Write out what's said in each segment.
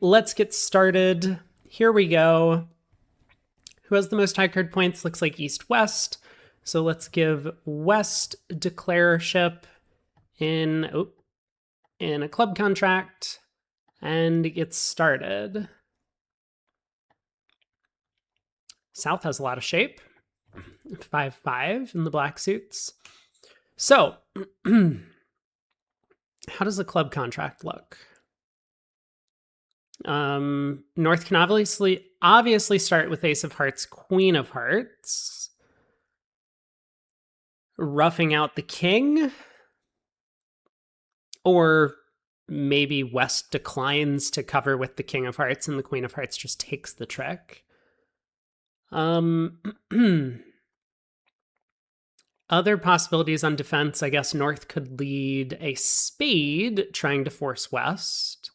let's get started. Here we go. Who has the most high card points? Looks like East-West. So let's give West declarership in a club contract and get started. South has a lot of shape. 5-5 in the black suits. So, how does the club contract look? North can obviously start with Ace of Hearts, Queen of Hearts. Roughing out the king. Or maybe West declines to cover with the King of Hearts and the Queen of Hearts just takes the trick. Other possibilities on defense, I guess North could lead a spade trying to force West.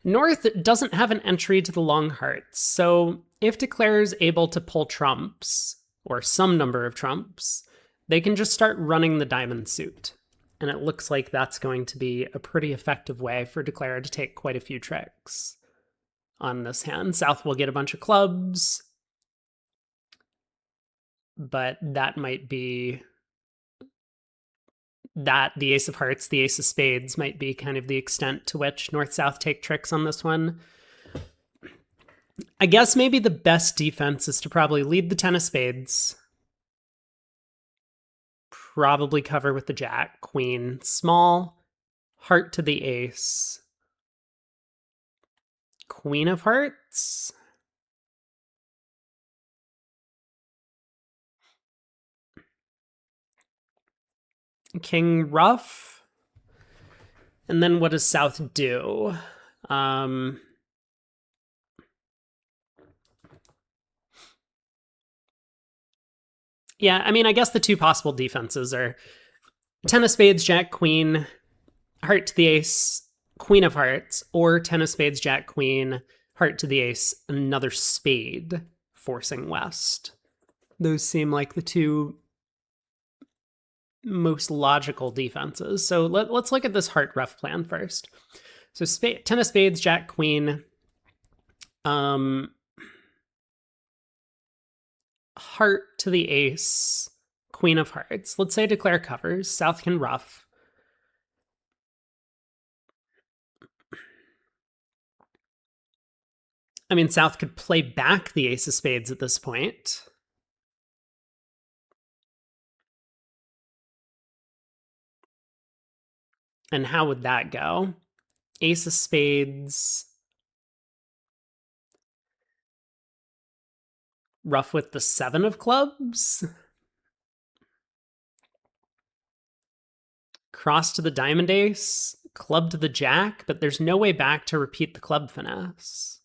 North doesn't have an entry to the long hearts, so if Declare is able to pull trumps, or some number of trumps, they can just start running the diamond suit. And it looks like that's going to be a pretty effective way for Declare to take quite a few tricks on this hand. South will get a bunch of clubs, but that might be that the Ace of Hearts, the Ace of Spades might be kind of the extent to which North-South take tricks on this one. I guess maybe the best defense is to probably lead the 10 of Spades. Probably cover with the Jack, Queen, small, heart to the Ace. Queen of Hearts. King ruff. And then what does South do? Yeah, I mean, I guess the two possible defenses are 10 of Spades, Jack, Queen, heart to the Ace, Queen of Hearts, or 10 of Spades, Jack, Queen, heart to the Ace, another spade, forcing West. Those seem like the two most logical defenses. So let's look at this heart rough plan first. So 10 of Spades, Jack, Queen. Heart to the Ace, Queen of Hearts. Let's say Declare covers. South can ruff. I mean, South could play back the Ace of Spades at this point. And how would that go? Ace of Spades. Ruff with the 7 of clubs. Cross to the diamond ace. Club to the jack, but there's no way back to repeat the club finesse.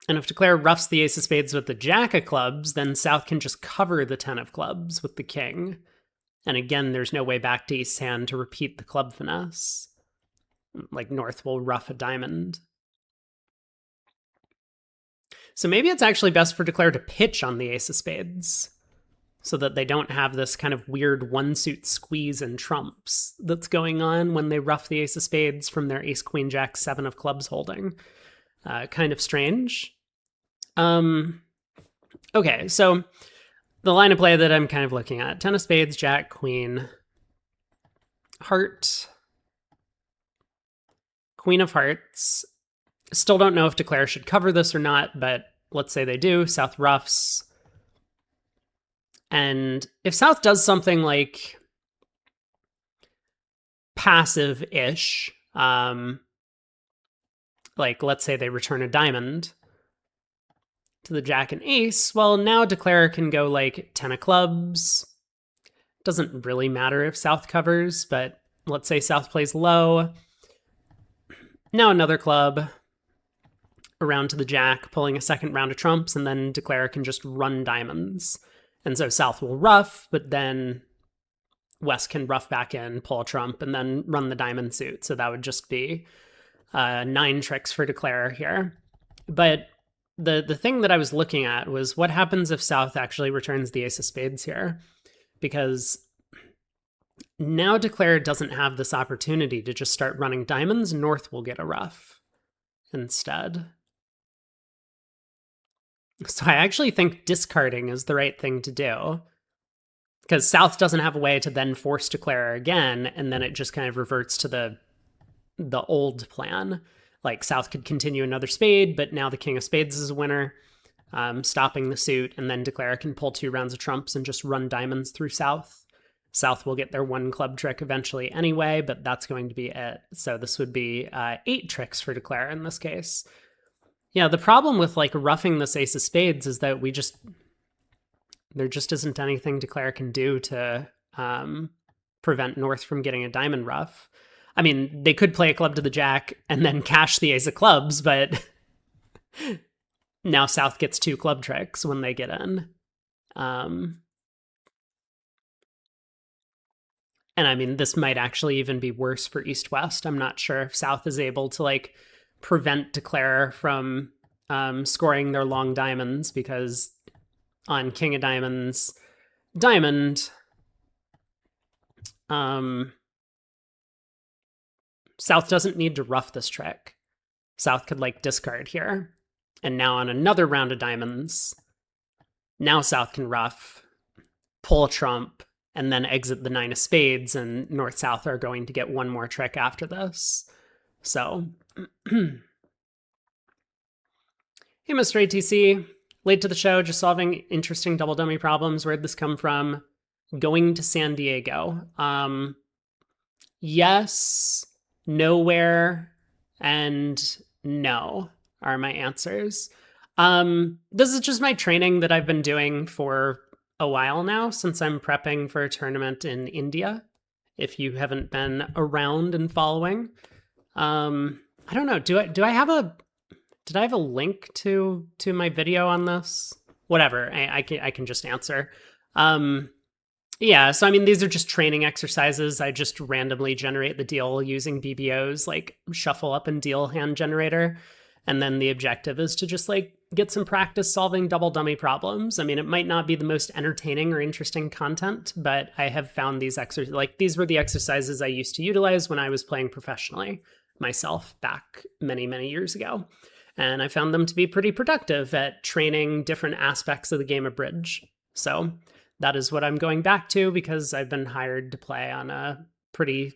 And if Declare roughs the Ace of Spades with the Jack of Clubs, then South can just cover the 10 of Clubs with the King. And again, there's no way back to Ace hand to repeat the club finesse. Like North will rough a diamond. So maybe it's actually best for Declare to pitch on the Ace of Spades so that they don't have this kind of weird one-suit squeeze and trumps that's going on when they rough the Ace of Spades from their Ace, Queen, Jack, 7 of Clubs holding. Kind of strange. Okay, so the line of play that I'm kind of looking at, 10 of Spades, Jack, Queen, heart, Queen of Hearts. Still don't know if Declare should cover this or not, but let's say they do. South roughs. And if South does something like passive-ish, like let's say they return a diamond to the Jack and Ace, well, now Declare can go like 10 of clubs. Doesn't really matter if South covers, but let's say South plays low. Now another club, around to the Jack, pulling a second round of trumps, and then Declare can just run diamonds. And so South will rough, but then West can rough back in, pull a trump, and then run the diamond suit. So that would just be 9 tricks for Declare here. But the thing that I was looking at was what happens if South actually returns the Ace of Spades here? because now Declare doesn't have this opportunity to just start running diamonds. North will get a ruff instead. So I actually think discarding is the right thing to do, because South doesn't have a way to then force Declare again, and then it just kind of reverts to the old plan. Like, South could continue another spade, but now the King of Spades is a winner, stopping the suit, and then Declare can pull 2 rounds of trumps and just run diamonds through South. South will get their 1 club trick eventually anyway, but that's going to be it. So this would be 8 tricks for Declare in this case. Yeah, the problem with like roughing this ace of spades is that there just isn't anything Declare can do to prevent North from getting a diamond ruff. I mean, they could play a club to the jack and then cash the ace of clubs, but now South gets 2 club tricks when they get in. And I mean, this might actually even be worse for East-West. I'm not sure if South is able to like prevent Declare from scoring their long diamonds, because on King of Diamonds, diamond, South doesn't need to ruff this trick. South could like discard here. And now on another round of diamonds, now South can ruff, pull a trump, and then exit the 9 of spades, and North-South are going to get 1 more trick after this. So, hey, Mr. ATC, late to the show, just solving interesting double dummy problems. Where'd this come from? Going to San Diego. Yes, nowhere, and no are my answers. This is just my training that I've been doing for a while now, since I'm prepping for a tournament in India. If you haven't been around and following, I don't know. Did I have a link to my video on this? Whatever. I can just answer. Yeah, so I mean, these are just training exercises. I just randomly generate the deal using BBO's like shuffle up and deal hand generator. And then the objective is to just like get some practice solving double dummy problems. I mean, it might not be the most entertaining or interesting content, but I have found these these were the exercises I used to utilize when I was playing professionally myself back many, many years ago. And I found them to be pretty productive at training different aspects of the game of bridge. So that is what I'm going back to, because I've been hired to play on a pretty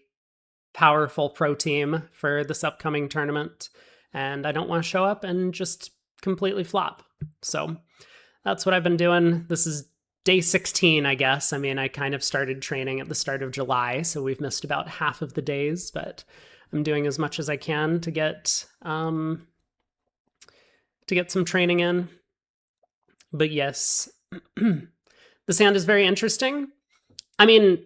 powerful pro team for this upcoming tournament. And I don't want to show up and just completely flop. So that's what I've been doing. This is day 16, I guess. I mean, I kind of started training at the start of July, so we've missed about half of the days, but I'm doing as much as I can to get some training in. But yes, the sand is very interesting. I mean,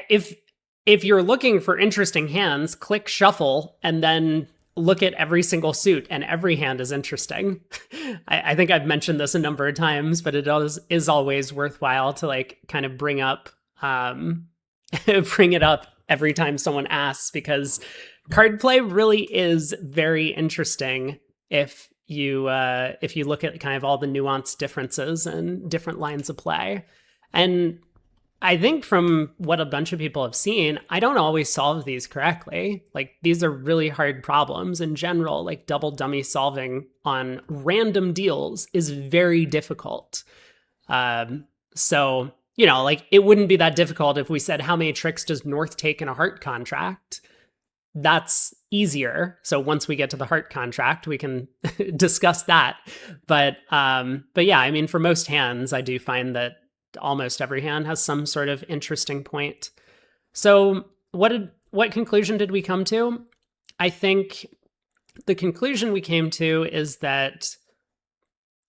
if you're looking for interesting hands, click shuffle and then look at every single suit, and every hand is interesting. I think I've mentioned this a number of times, but it is always worthwhile to like kind of bring it up every time someone asks, because card play really is very interesting if you look at kind of all the nuanced differences and different lines of play. And I think from what a bunch of people have seen, I don't always solve these correctly. Like, these are really hard problems in general. Like, double dummy solving on random deals is very difficult. So, you know, like, it wouldn't be that difficult if we said, how many tricks does North take in a heart contract? That's easier. So once we get to the heart contract, we can discuss that. But yeah, I mean, for most hands, I do find that almost every hand has some sort of interesting point. So what conclusion did we come to? I think the conclusion we came to is that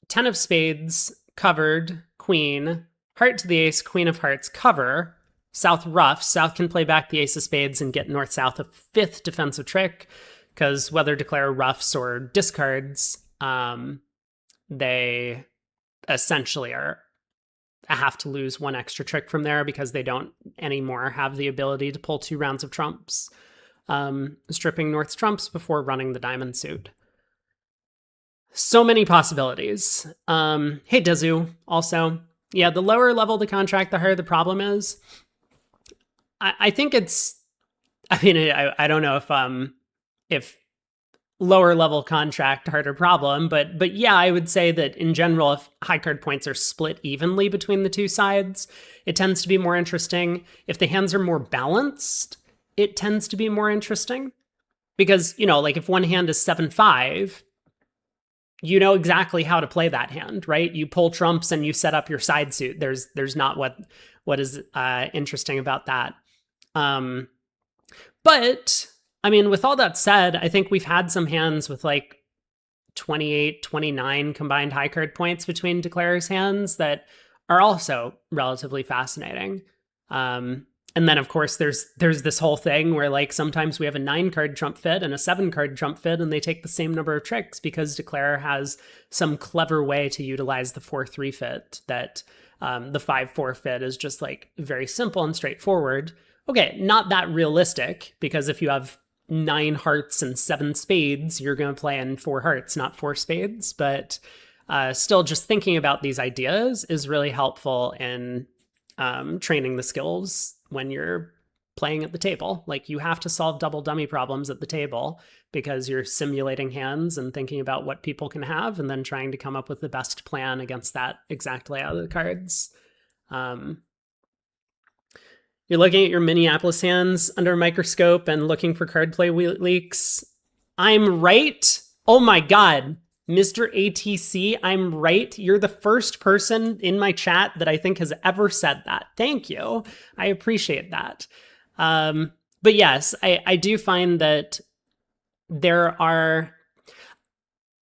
10 of spades covered, queen, heart to the ace, queen of hearts cover, South ruff. South can play back the ace of spades and get North-South a 5th defensive trick, because whether Declare ruffs or discards, they essentially have to lose 1 extra trick from there, because they don't anymore have the ability to pull 2 rounds of trumps, stripping North's trumps before running the diamond suit. So many possibilities. Hey, Dezu, also. Yeah, the lower level the contract, the higher the problem is. I think it's. I mean, I don't know if lower level contract harder problem, but yeah, I would say that in general, if high card points are split evenly between the two sides, it tends to be more interesting. If the hands are more balanced, it tends to be more interesting. Because, like if one hand is 7-5, you know exactly how to play that hand, right? You pull trumps and you set up your side suit. There's not what is interesting about that. But I mean, with all that said, I think we've had some hands with like 28, 29 combined high card points between declarers hands that are also relatively fascinating. And then of course there's this whole thing where like sometimes we have a 9 card trump fit and a 7 card trump fit and they take the same number of tricks because declarer has some clever way to utilize the 4-3 fit that the 5-4 fit is just like very simple and straightforward. Okay, not that realistic, because if you have 9 hearts and 7 spades, you're going to play in 4 hearts, not 4 spades. But still, just thinking about these ideas is really helpful in training the skills when you're playing at the table. Like, you have to solve double dummy problems at the table because you're simulating hands and thinking about what people can have and then trying to come up with the best plan against that exact layout of the cards. You're looking at your Minneapolis hands under a microscope and looking for card play leaks. I'm right. Oh my God, Mr. ATC, I'm right. You're the first person in my chat that I think has ever said that. Thank you. I appreciate that. But yes, I do find that there are...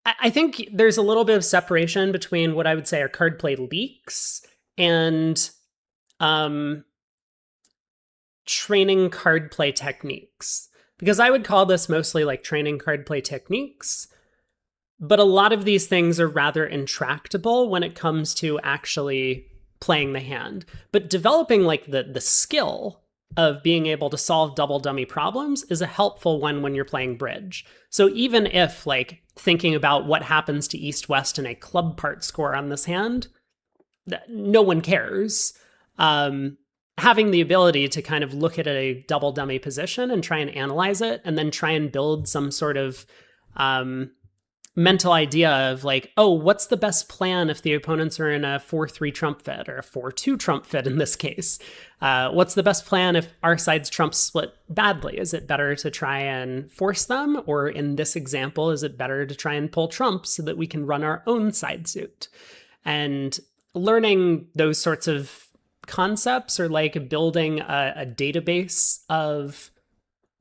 I think there's a little bit of separation between what I would say are card play leaks and training card play techniques, because I would call this mostly like training card play techniques, but a lot of these things are rather intractable when it comes to actually playing the hand. But developing like the skill of being able to solve double dummy problems is a helpful one when you're playing bridge. So even if like thinking about what happens to East-West in a club part score on this hand, no one cares. Having the ability to kind of look at a double dummy position and try and analyze it, and then try and build some sort of mental idea of like, oh, what's the best plan if the opponents are in a 4-3 trump fit or a 4-2 trump fit in this case? What's the best plan if our side's trumps split badly? Is it better to try and force them? Or in this example, is it better to try and pull trumps so that we can run our own side suit? And learning those sorts of concepts are like building a database of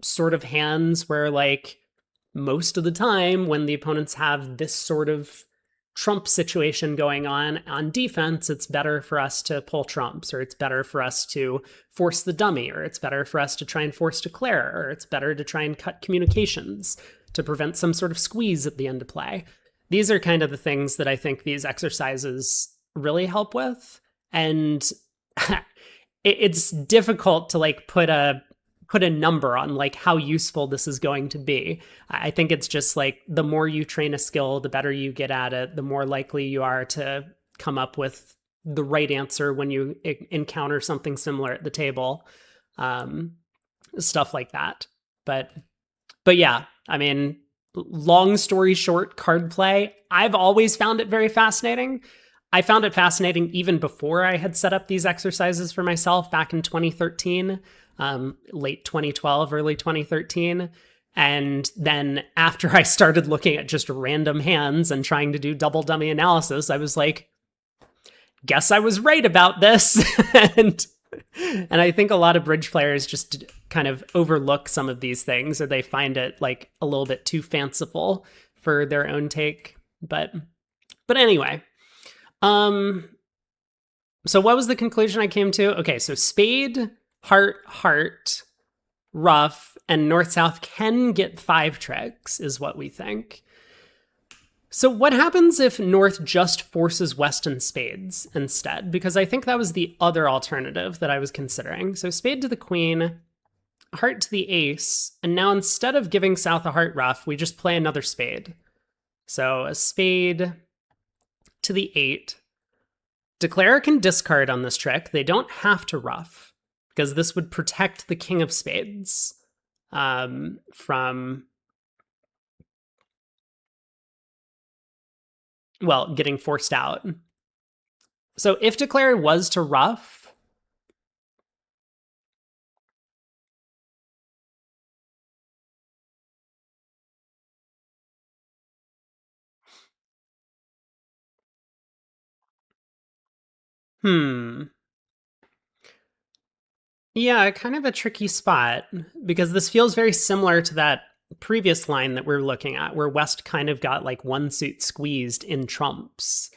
sort of hands where like most of the time when the opponents have this sort of trump situation going on defense, it's better for us to pull trumps, or it's better for us to force the dummy, or it's better for us to try and force declare, or it's better to try and cut communications to prevent some sort of squeeze at the end of play. These are kind of the things that I think these exercises really help with. And it's difficult to like put a number on like how useful this is going to be. I think it's just like the more you train a skill, the better you get at it, the more likely you are to come up with the right answer when you encounter something similar at the table, stuff like that. But yeah, I mean, long story short, card play, I've always found it very fascinating. I found it fascinating even before I had set up these exercises for myself back in 2013, late 2012, early 2013. And then after I started looking at just random hands and trying to do double dummy analysis, I was like, guess I was right about this. and I think a lot of bridge players just kind of overlook some of these things, or they find it like a little bit too fanciful for their own take. But anyway. So what was the conclusion I came to? Okay, so spade, heart, heart, ruff, and north-south can get 5 tricks, is what we think. So what happens if north just forces west and spades instead? Because I think that was the other alternative that I was considering. So spade to the queen, heart to the ace, and now instead of giving south a heart ruff, we just play another spade. So a spade to the 8. Declare can discard on this trick. They don't have to ruff, because this would protect the king of spades from, well, getting forced out. So if Declare was to ruff, yeah, kind of a tricky spot, because this feels very similar to that previous line that we're looking at, where West kind of got like one suit squeezed in trumps.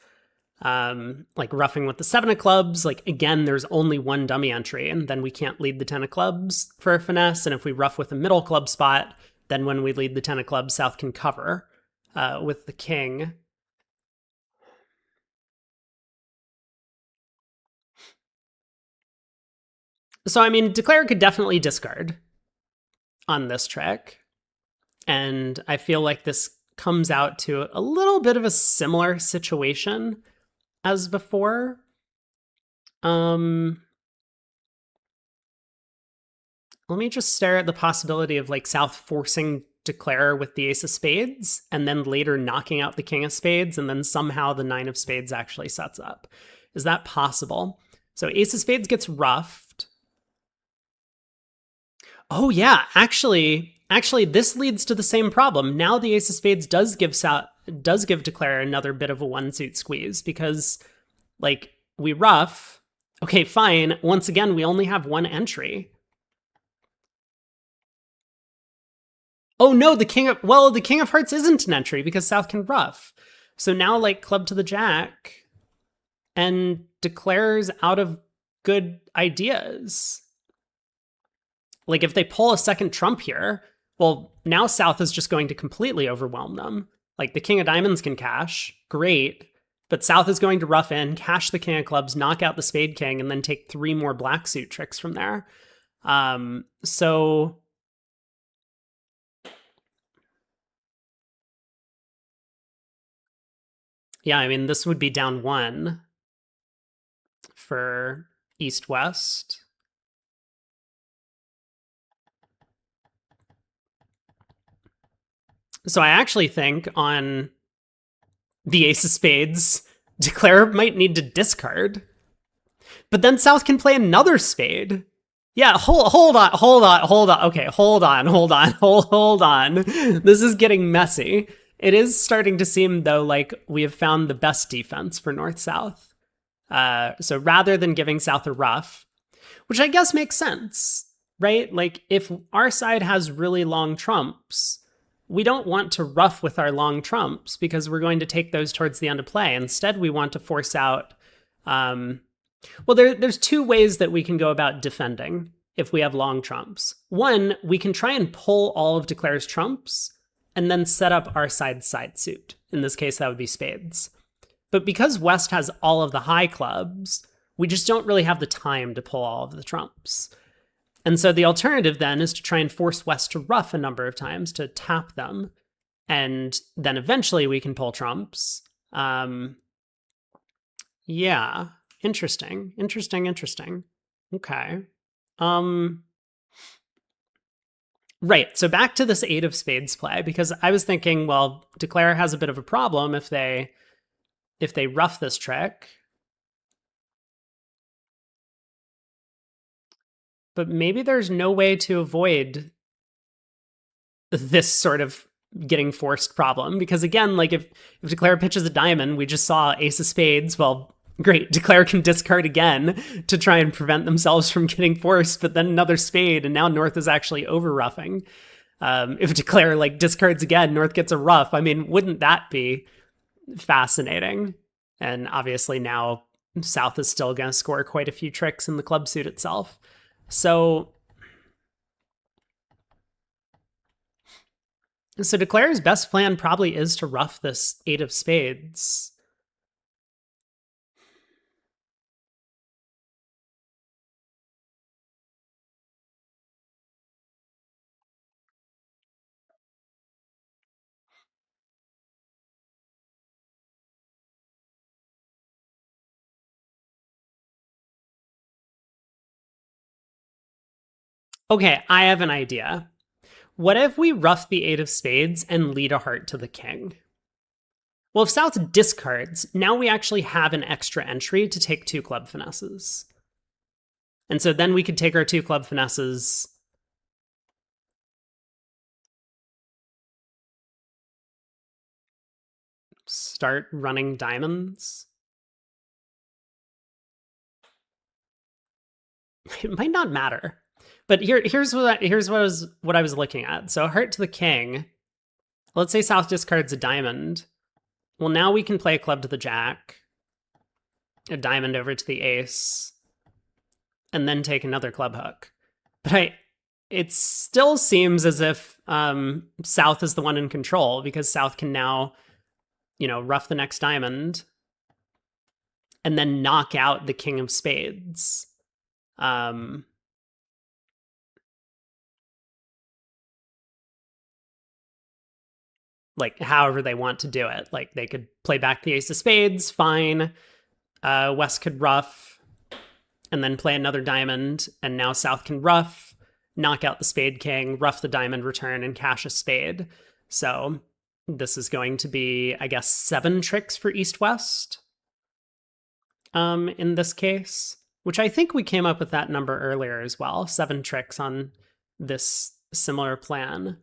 Like ruffing with the 7 of clubs, like again, there's only one dummy entry, and then we can't lead the 10 of clubs for a finesse. And if we ruff with a middle club spot, then when we lead the 10 of clubs, South can cover with the king. So, I mean, Declare could definitely discard on this trick. And I feel like this comes out to a little bit of a similar situation as before. Let me just stare at the possibility of like South forcing Declare with the ace of spades and then later knocking out the king of spades, and then somehow the 9 of spades actually sets up. Is that possible? So ace of spades gets ruffed. Oh yeah, actually this leads to the same problem. Now the ace of spades does give Declare another bit of a one suit squeeze, because like we ruff. Okay, fine. Once again, we only have one entry. Oh no, the king of hearts isn't an entry because South can ruff. So now like club to the jack and Declare's out of good ideas. Like if they pull a second trump here, well, now South is just going to completely overwhelm them. Like the king of diamonds can cash, great, but South is going to ruff in, cash the king of clubs, knock out the spade king, and then take 3 more black suit tricks from there. So yeah, I mean, this would be down 1 for East-West. So I actually think on the ace of spades, Declare might need to discard. But then South can play another spade. Yeah, hold on. Okay, hold on. This is getting messy. It is starting to seem, though, like we have found the best defense for North-South. So rather than giving South a ruff, which I guess makes sense, right? Like if our side has really long trumps, we don't want to ruff with our long trumps because we're going to take those towards the end of play. Instead, we want to force out. Well, there's 2 ways that we can go about defending if we have long trumps. One, we can try and pull all of Declare's trumps and then set up our side suit. In this case, that would be spades. But because West has all of the high clubs, we just don't really have the time to pull all of the trumps. And so the alternative then is to try and force West to ruff a number of times to tap them. And then eventually we can pull trumps. Yeah. Interesting. Okay. Right. So back to this 8 of spades play, because I was thinking, well, Declare has a bit of a problem if they ruff this trick. But maybe there's no way to avoid this sort of getting forced problem, because again, like if Declare pitches a diamond, we just saw ace of spades. Well, great, Declare can discard again to try and prevent themselves from getting forced, but then another spade, and now North is actually over ruffing. If Declare like discards again, North gets a ruff. I mean, wouldn't that be fascinating? And obviously now South is still going to score quite a few tricks in the club suit itself. So Declare's best plan probably is to ruff this 8 of spades. Okay, I have an idea. What if we ruff the 8 of spades and lead a heart to the king? Well, if South discards, now we actually have an extra entry to take 2 club finesses. And so then we could take our 2 club finesses, start running diamonds. It might not matter. But here's what I was looking at. So heart to the king. Let's say South discards a diamond. Well, now we can play a club to the jack, a diamond over to the ace, and then take another club hook. But it still seems as if South is the one in control, because South can now, ruff the next diamond and then knock out the king of spades. Like however they want to do it. Like they could play back the ace of spades, fine. West could ruff and then play another diamond, and now South can ruff, knock out the spade king, ruff the diamond return, and cash a spade. So this is going to be, I guess, 7 tricks for East-West in this case, which I think we came up with that number earlier as well, 7 tricks on this similar plan.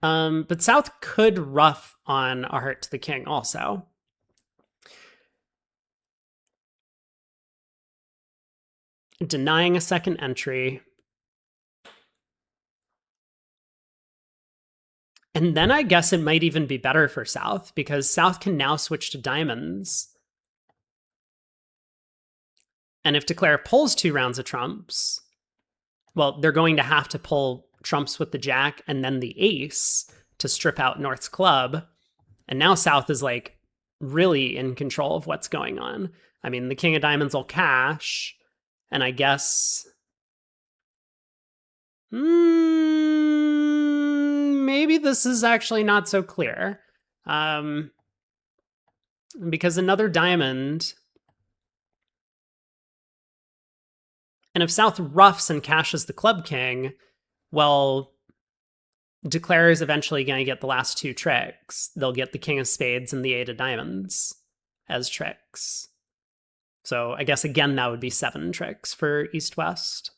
But South could ruff on a heart to the king also. Denying a second entry. And then I guess it might even be better for South, because South can now switch to diamonds. And if Declare pulls 2 rounds of trumps, well, they're going to have to pull trumps with the jack and then the ace to strip out North's club. And now South is like really in control of what's going on. I mean, the king of diamonds will cash, and I guess maybe this is actually not so clear. Because another diamond, and if South ruffs and cashes the club king, well, Declare is eventually going to get the last 2 tricks. They'll get the king of spades and the 8 of diamonds as tricks. So I guess, again, that would be 7 tricks for East-West.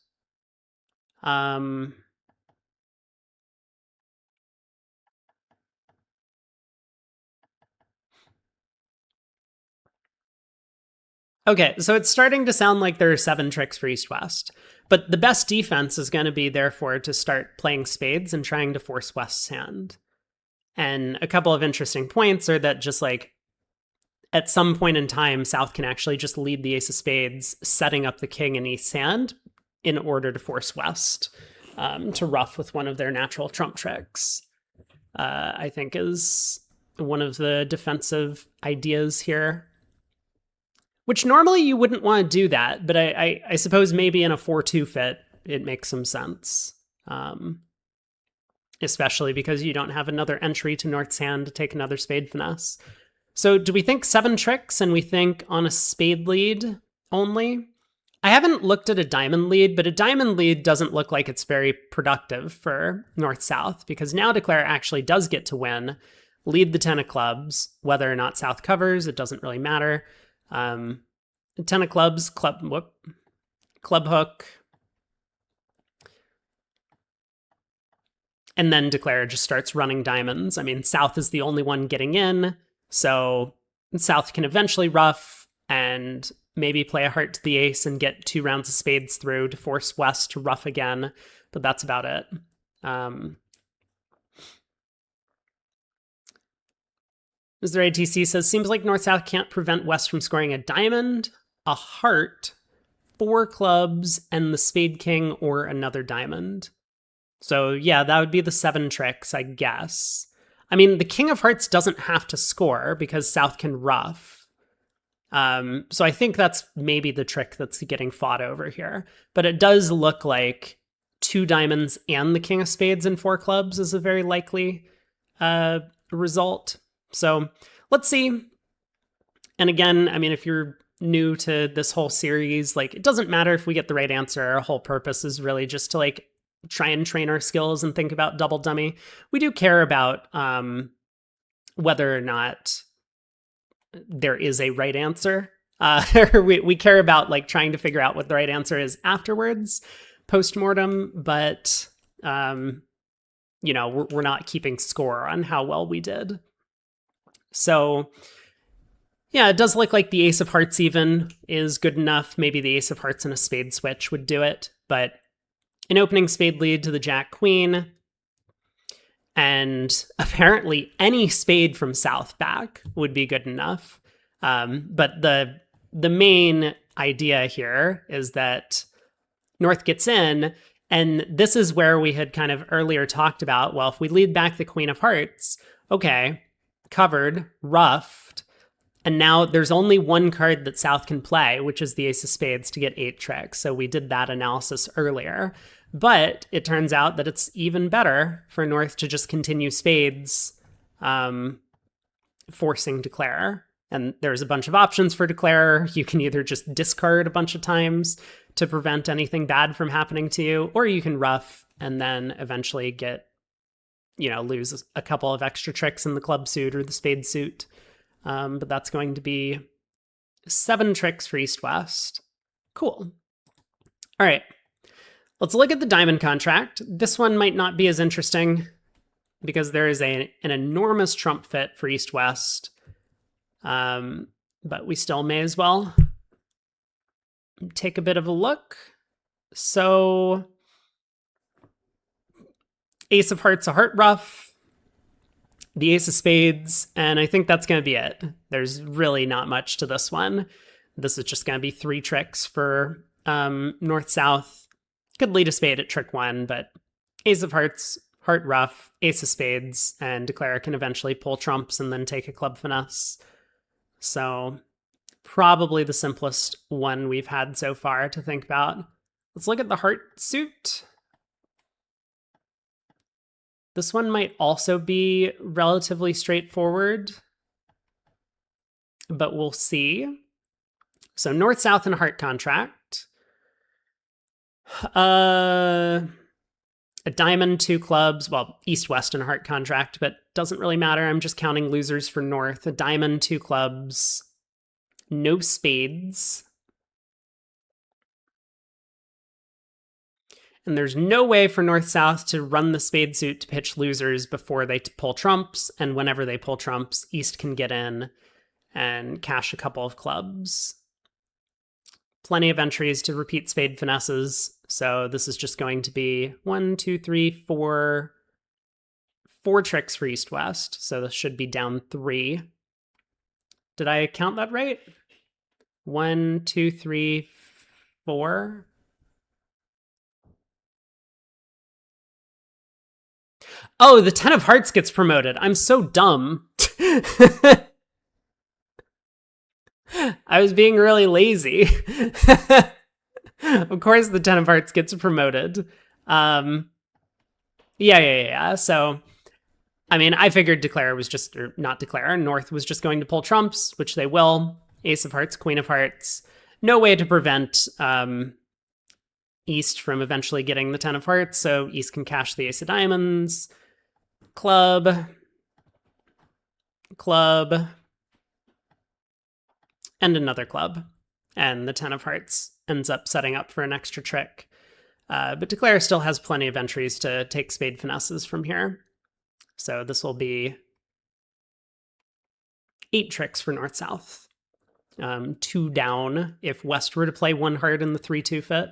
Okay, so it's starting to sound like there are 7 tricks for East-West. But the best defense is going to be, therefore, to start playing spades and trying to force West's hand. And a couple of interesting points are that just like at some point in time, South can actually just lead the ace of spades, setting up the king in East's hand in order to force West to ruff with one of their natural trump tricks. I think is one of the defensive ideas here. Which normally you wouldn't want to do that, but I suppose maybe in a 4-2 fit, it makes some sense. Especially because you don't have another entry to North's hand to take another spade finesse. So do we think 7 tricks and we think on a spade lead only? I haven't looked at a diamond lead, but a diamond lead doesn't look like it's very productive for North-South, because now Declare actually does get to win, lead the 10 of clubs, whether or not South covers, it doesn't really matter. 10 of clubs, club hook. And then Declare just starts running diamonds. I mean, South is the only one getting in, so South can eventually ruff and maybe play a heart to the ace and get 2 rounds of spades through to force West to ruff again, but that's about it. Mr. ATC says, seems like North-South can't prevent West from scoring a diamond, a heart, 4 clubs, and the spade king or another diamond. So yeah, that would be the 7 tricks, I guess. I mean, the king of hearts doesn't have to score because South can ruff. So I think that's maybe the trick that's getting fought over here. But it does look like 2 diamonds and the king of spades and 4 clubs is a very likely result. So let's see. And again, I mean, if you're new to this whole series. Like, it doesn't matter if we get the right answer. Our whole purpose is really just to like try and train our skills and think about double dummy. We do care about whether or not there is a right answer. We care about like trying to figure out what the right answer is afterwards, post-mortem, but you know, we're not keeping score on how well we did. So yeah, it does look like the ace of hearts even is good enough. Maybe the ace of hearts and a spade switch would do it, but an opening spade lead to the jack queen, and apparently any spade from south back would be good enough. But the main idea here is that North gets in, and this is where we had kind of earlier talked about, well, if we lead back the queen of hearts, okay, covered, ruffed, and now there's only one card that south can play, which is the ace of spades to get 8 tricks. So we did that analysis earlier. But it turns out that it's even better for North to just continue spades, forcing declare. And there's a bunch of options for declare. You can either just discard a bunch of times to prevent anything bad from happening to you, or you can ruff and then eventually get, you know, lose a couple of extra tricks in the club suit or the spade suit. But that's going to be 7 tricks for East-West. Cool. All right. Let's look at the diamond contract. This one might not be as interesting because there is an enormous trump fit for East-West. But we still may as well take a bit of a look. So ace of hearts, a heart ruff, the ace of spades, and I think that's going to be it. There's really not much to this one. This is just going to be 3 tricks for north-south. Could lead a spade at trick 1, but ace of hearts, heart ruff, ace of spades, and declare can eventually pull trumps and then take a club finesse. So probably the simplest one we've had so far to think about. Let's look at the heart suit. This one might also be relatively straightforward, but we'll see. So north-south and heart contract. A diamond, 2 clubs, well, east-west and heart contract, but doesn't really matter. I'm just counting losers for north. A diamond, 2 clubs, no spades. And there's no way for north-south to run the spade suit to pitch losers before they pull trumps, and whenever they pull trumps, east can get in and cash a couple of clubs. Plenty of entries to repeat spade finesses. So this is just going to be 1, 2, 3, 4 tricks for East-West. So this should be down 3. Did I count that right? 1, 2, 3, 4. Oh, the 10 of hearts gets promoted. I'm so dumb. I was being really lazy. Of course, the 10 of hearts gets promoted. Yeah. So, I mean, I figured declare was just, or not declare, north was just going to pull trumps, which they will. Ace of hearts, queen of hearts. No way to prevent east from eventually getting the 10 of hearts, so east can cash the ace of diamonds. Club. And another club. And the 10 of hearts ends up setting up for an extra trick. But declare still has plenty of entries to take spade finesses from here. So this will be 8 tricks for north-south. 2 down if west were to play 1 heart in the 3-2 fit.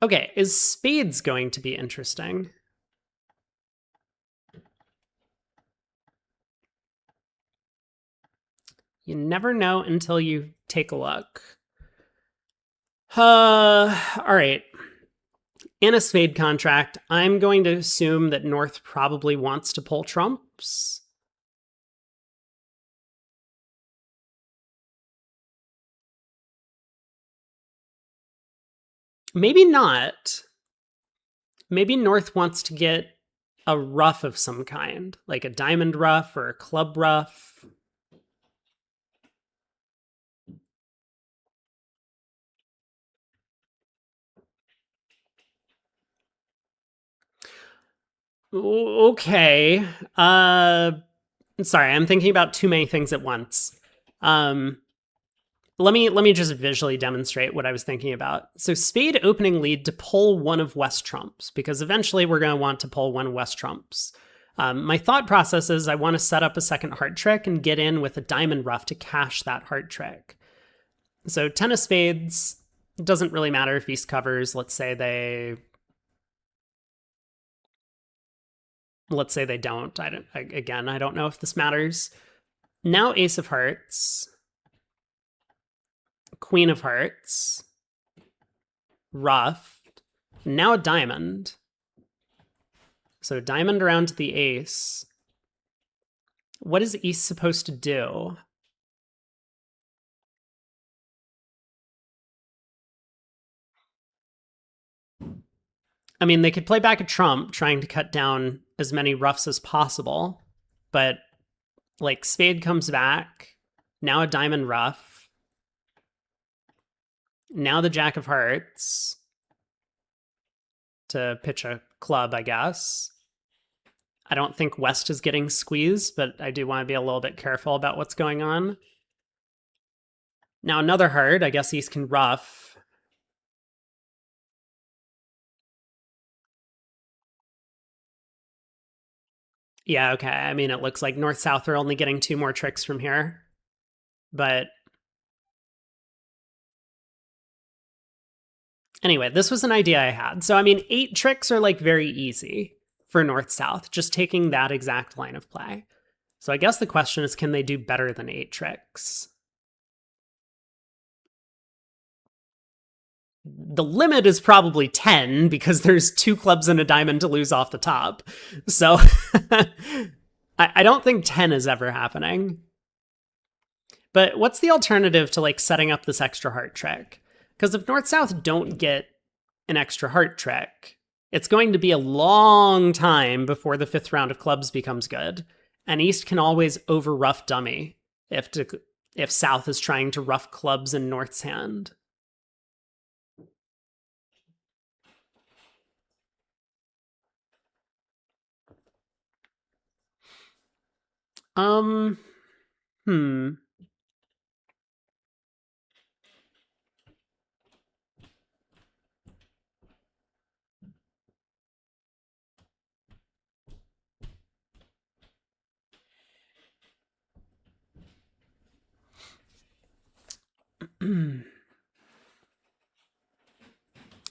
Okay, is spades going to be interesting? You never know until you take a look. All right. In a spade contract, I'm going to assume that north probably wants to pull trumps. Maybe not. Maybe north wants to get a ruff of some kind, like a diamond ruff or a club ruff. Okay. Sorry, I'm thinking about too many things at once. Um, let me just visually demonstrate what I was thinking about. So spade opening lead to pull one of West trumps, because eventually we're going to want to pull one West trumps. My thought process is I want to set up a second heart trick and get in with a diamond ruff to cash that heart trick. So 10 of spades, doesn't really matter if East covers. Let's say they don't. I don't know if this matters. Now Ace of Hearts, Queen of Hearts, ruffed, now a diamond. So diamond around to the ace. What is East supposed to do? I mean, they could play back a trump, trying to cut down as many ruffs as possible, but like spade comes back, now a diamond ruff, now the jack of hearts to pitch a club, I guess. I don't think West is getting squeezed, but I do want to be a little bit careful about what's going on. Now another heart, I guess East can ruff. Yeah, okay. I mean, it looks like North-South are only getting 2 more tricks from here. But anyway, this was an idea I had. So, I mean, 8 tricks are like very easy for North-South, just taking that exact line of play. So I guess the question is, can they do better than 8 tricks? The limit is probably 10 because there's 2 clubs and a diamond to lose off the top. So I don't think 10 is ever happening. But what's the alternative to like setting up this extra heart trick? Because if North South don't get an extra heart trick, it's going to be a long time before the 5th round of clubs becomes good. And East can always over rough dummy if South is trying to rough clubs in North's hand. Um, hmm.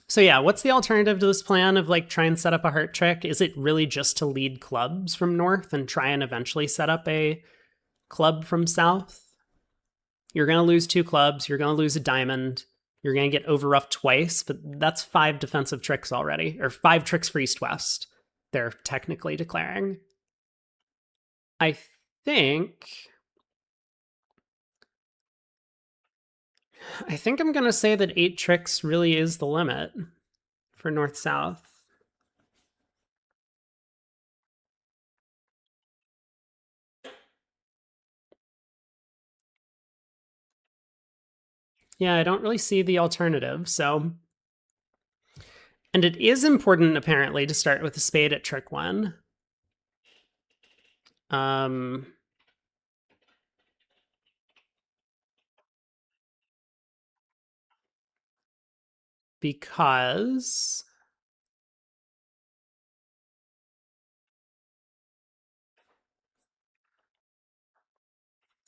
So yeah, what's the alternative to this plan of like try and set up a heart trick? Is it really just to lead clubs from north and try and eventually set up a club from south? You're going to lose 2 clubs, you're going to lose a diamond, you're going to get over rough twice, but that's 5 defensive tricks already, or 5 tricks for East West. They're technically declaring. I think I'm going to say that 8 tricks really is the limit for North South. Yeah, I don't really see the alternative, so. And it is important, apparently, to start with a spade at trick 1. Because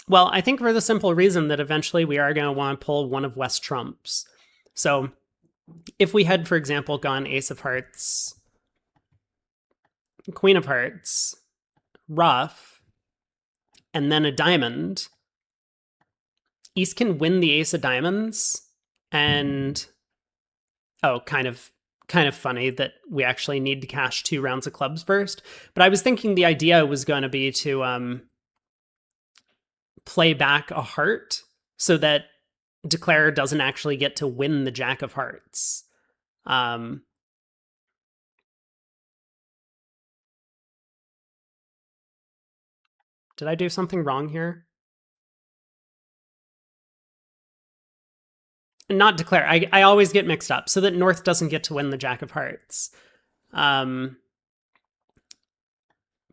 well, I think for the simple reason that eventually we are going to want to pull one of West trumps. So if we had, for example, gone Ace of Hearts, Queen of Hearts, ruff, and then a diamond, East can win the Ace of Diamonds, and kind of funny that we actually need to cash 2 rounds of clubs first. But I was thinking the idea was going to be to play back a heart so that Declare doesn't actually get to win the Jack of Hearts. Did I do something wrong here? Not Declare. I always get mixed up so that North doesn't get to win the Jack of Hearts.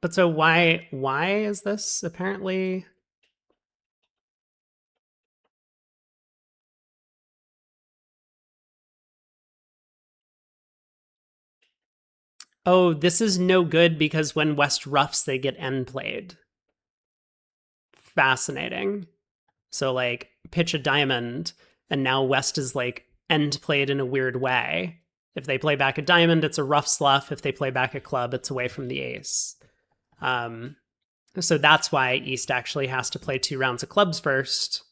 But so why is this apparently? Oh, this is no good because when West ruffs, they get end played. Fascinating. So like pitch a diamond, and now West is like end played in a weird way. If they play back a diamond, it's a rough slough. If they play back a club, it's away from the ace. So that's why East actually has to play 2 rounds of clubs first.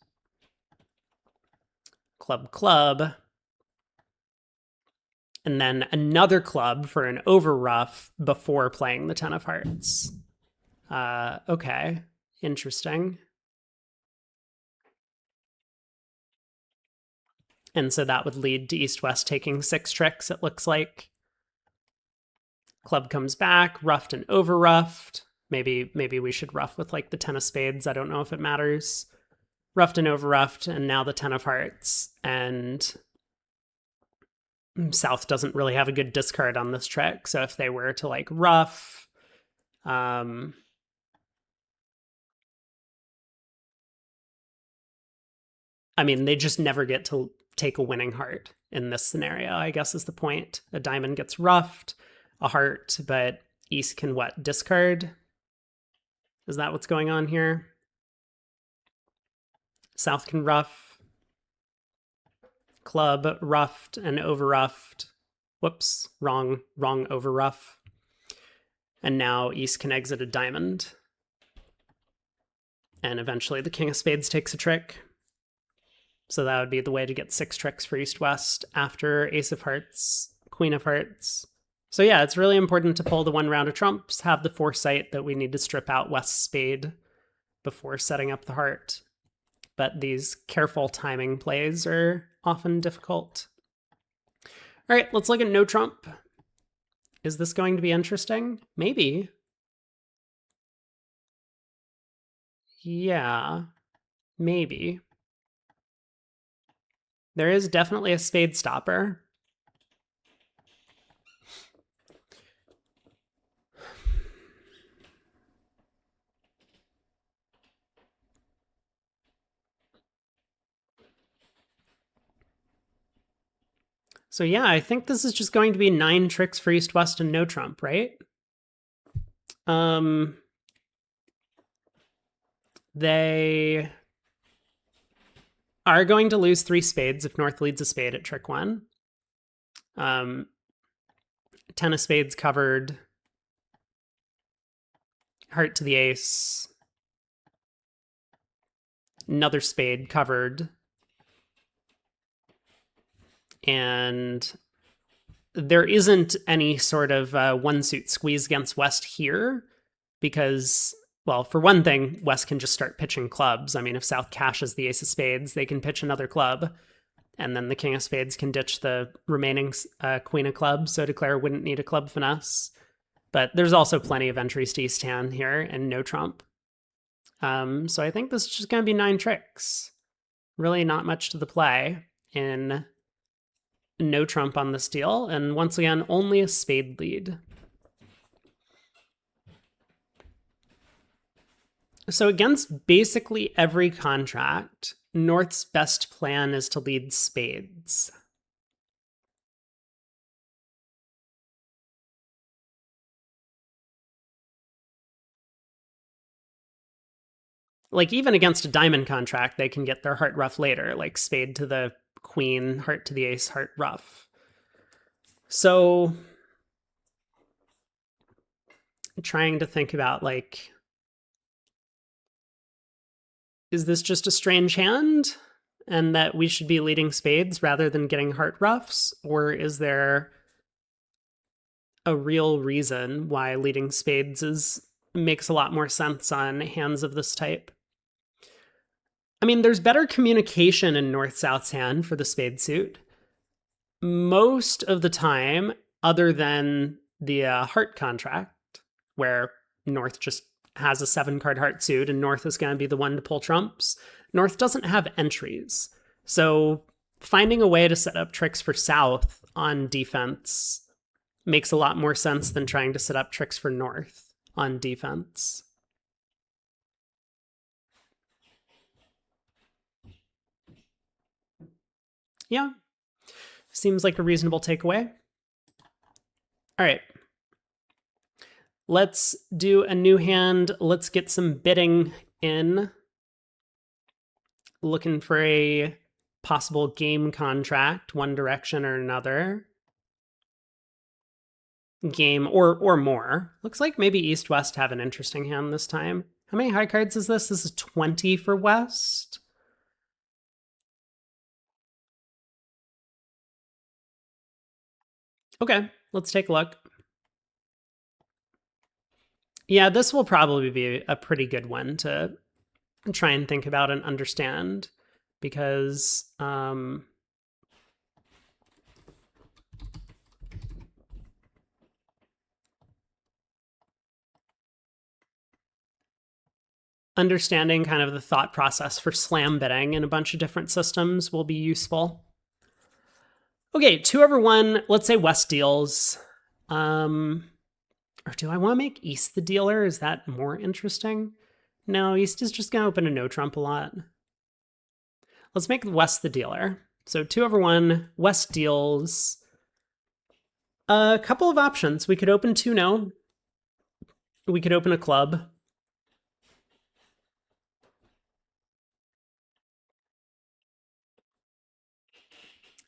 Club, club. And then another club for an over rough before playing the 10 of hearts. Okay, interesting. And so that would lead to East-West taking 6 tricks, it looks like. Club comes back, roughed and over roughed. Maybe we should rough with like the 10 of spades. I don't know if it matters. Roughed and over roughed, and now the 10 of hearts. And South doesn't really have a good discard on this trick. So if they were to like rough, I mean, they just never get to take a winning heart in this scenario, I guess is the point. A diamond gets roughed, a heart, but East can what? Discard? Is that what's going on here? South can rough. Club, roughed and over roughed. Whoops, wrong over rough. And now East can exit a diamond. And eventually the King of Spades takes a trick. So that would be the way to get 6 tricks for East-West after Ace of Hearts, Queen of Hearts. So yeah, it's really important to pull the 1 round of trumps, have the foresight that we need to strip out West's spade before setting up the heart. But these careful timing plays are often difficult. All right, let's look at no trump. Is this going to be interesting? Maybe. Yeah, maybe. There is definitely a spade stopper. So yeah, I think this is just going to be 9 tricks for East-West and no trump, right? They are going to lose 3 spades if North leads a spade at trick 1. 10 of spades covered. Heart to the ace. Another spade covered. And there isn't any sort of one suit squeeze against West here because, well, for one thing, West can just start pitching clubs. I mean, if South cashes the ace of spades, they can pitch another club, and then the king of spades can ditch the remaining queen of clubs, so Declare wouldn't need a club finesse. But there's also plenty of entries to East hand here and no trump. So I think this is just going to be 9 tricks. Really not much to the play in no trump on this deal, and once again, only a spade lead. So against basically every contract, North's best plan is to lead spades. Like even against a diamond contract, they can get their heart rough later, like spade to the queen, heart to the ace, heart rough. So trying to think about like, is this just a strange hand and that we should be leading spades rather than getting heart roughs? Or is there a real reason why leading spades makes a lot more sense on hands of this type? I mean, there's better communication in North-South's hand for the spade suit. Most of the time, other than the heart contract, where North just has a 7-card heart suit and North is going to be the one to pull trumps, North doesn't have entries. So finding a way to set up tricks for South on defense makes a lot more sense than trying to set up tricks for North. on defense. Yeah, seems like a reasonable takeaway. All right. Let's do a new hand. Let's get some bidding in. Looking for a possible game contract, one direction or another. Game or more. Looks like maybe East-West have an interesting hand this time. How many high cards is this? This is 20 for West. Okay, let's take a look. Yeah, this will probably be a pretty good one to try and think about and understand because understanding kind of the thought process for slam bidding in a bunch of different systems will be useful. Okay, 2/1, let's say West deals. Or do I want to make East the dealer? Is that more interesting? No, East is just going to open a no trump a lot. Let's make West the dealer. So 2/1, West deals. A couple of options. We could open 2-no. We could open a club.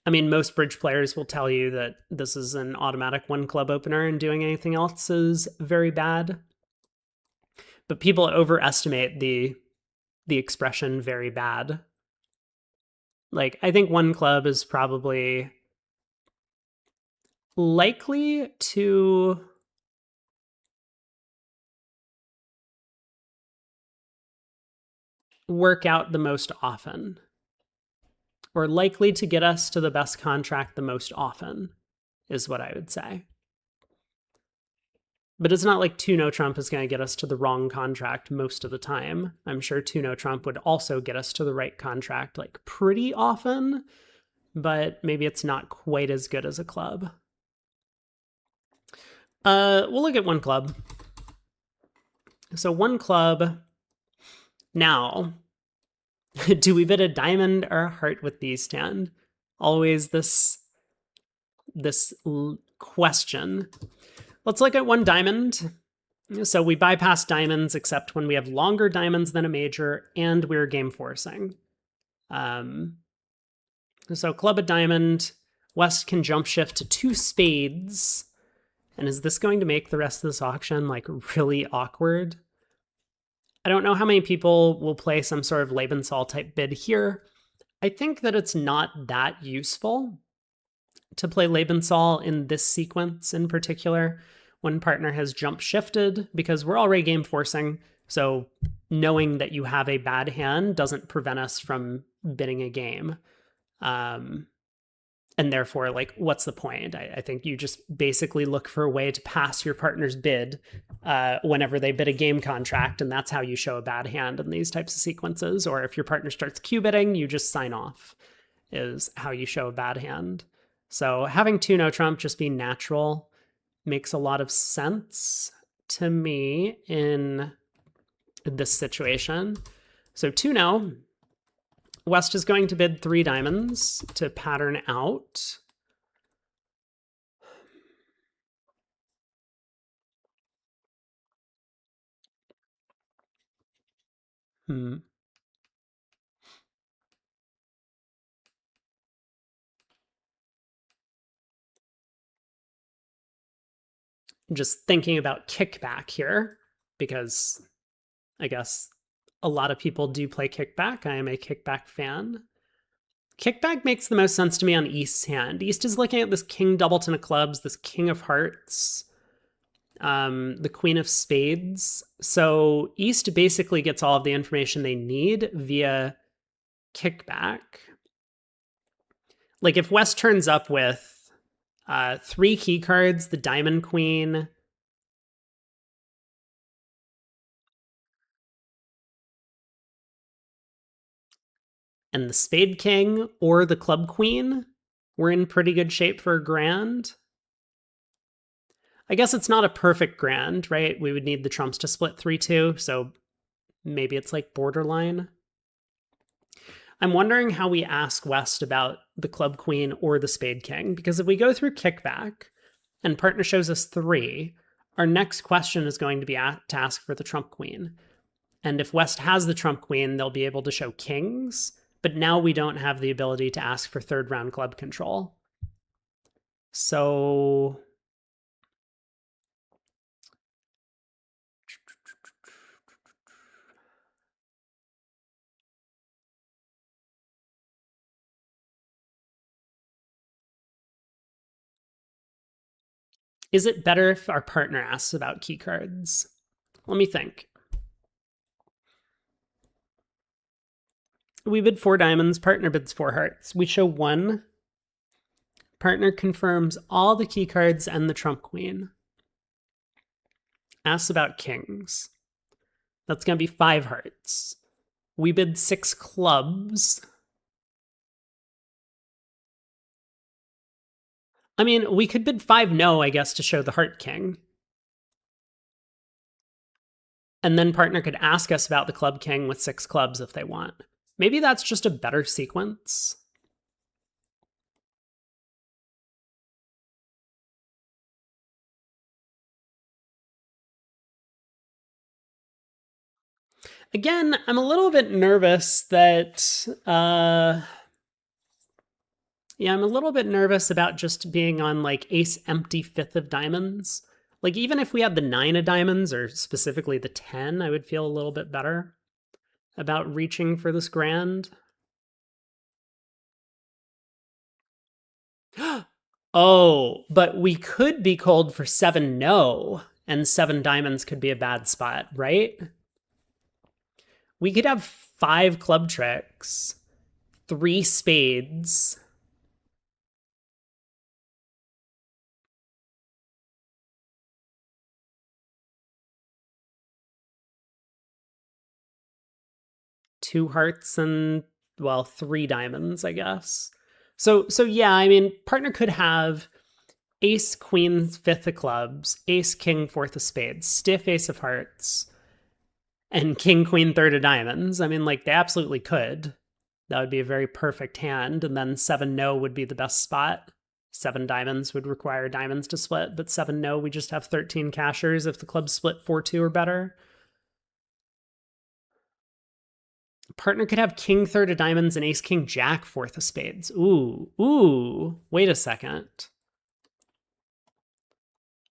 I mean, most bridge players will tell you that this is an automatic one club opener and doing anything else is very bad. But people overestimate the expression very bad. Like, I think one club is probably likely to work out the most often, or likely to get us to the best contract the most often, is what I would say. But it's not like 2-no trump is going to get us to the wrong contract most of the time. I'm sure 2-no trump would also get us to the right contract like pretty often, but maybe it's not quite as good as a club. We'll look at one club. So one club. Now, do we bid a diamond or a heart with the East hand? Always this question. Let's look at one diamond. So we bypass diamonds except when we have longer diamonds than a major and we're game forcing. So club a diamond. West can jump shift to 2 spades. And is this going to make the rest of this auction like really awkward? I don't know how many people will play some sort of Lebensal type bid here. I think that it's not that useful to play Lebensal in this sequence in particular when partner has jump shifted because we're already game forcing. So knowing that you have a bad hand doesn't prevent us from bidding a game. And therefore, like, what's the point? I think you just basically look for a way to pass your partner's bid whenever they bid a game contract, and that's how you show a bad hand in these types of sequences. Or if your partner starts Q-bidding, you just sign off, is how you show a bad hand. So having 2-no trump just be natural makes a lot of sense to me in this situation. So 2-no. West is going to bid 3 diamonds to pattern out. Just thinking about kickback here, because I guess a lot of people do play kickback. I am a kickback fan. Kickback makes the most sense to me on East's hand. East is looking at this king doubleton of clubs, this king of hearts, the queen of spades. So East basically gets all of the information they need via kickback. Like if West turns up with 3 key cards, the diamond queen, and the spade king or the club queen, we're in pretty good shape for a grand. I guess it's not a perfect grand, right? We would need the trumps to split 3-2, so maybe it's like borderline. I'm wondering how we ask West about the club queen or the spade king, because if we go through kickback and partner shows us 3, our next question is going to be to ask for the trump queen. And if West has the trump queen, they'll be able to show kings, but now we don't have the ability to ask for third round club control. So is it better if our partner asks about key cards? Let me think. We bid 4 diamonds, partner bids 4 hearts. We show 1. Partner confirms all the key cards and the trump queen. Asks about kings. That's going to be 5 hearts. We bid 6 clubs. I mean, we could bid 5 no, I guess, to show the heart king. And then partner could ask us about the club king with 6 clubs if they want. Maybe that's just a better sequence. Again, I'm a little bit nervous that, yeah, I'm a little bit nervous about just being on like ace empty 5th of diamonds. Like even if we had the 9 of diamonds or specifically the 10, I would feel a little bit better about reaching for this grand. Oh, but we could be called for 7 no, and 7 diamonds could be a bad spot, right? We could have 5 club tricks, 3 spades. Two hearts and, well, 3 diamonds, I guess. So yeah, I mean, partner could have ace, queen, 5th of clubs, ace, king, 4th of spades, stiff ace of hearts, and king, queen, 3rd of diamonds. I mean, like, they absolutely could. That would be a very perfect hand. And then 7 no would be the best spot. 7 diamonds would require diamonds to split, but 7 no, we just have 13 cashers if the clubs split 4-2 or better. Partner could have king, 3rd of diamonds, and ace, king, jack, 4th of spades. Ooh, wait a second.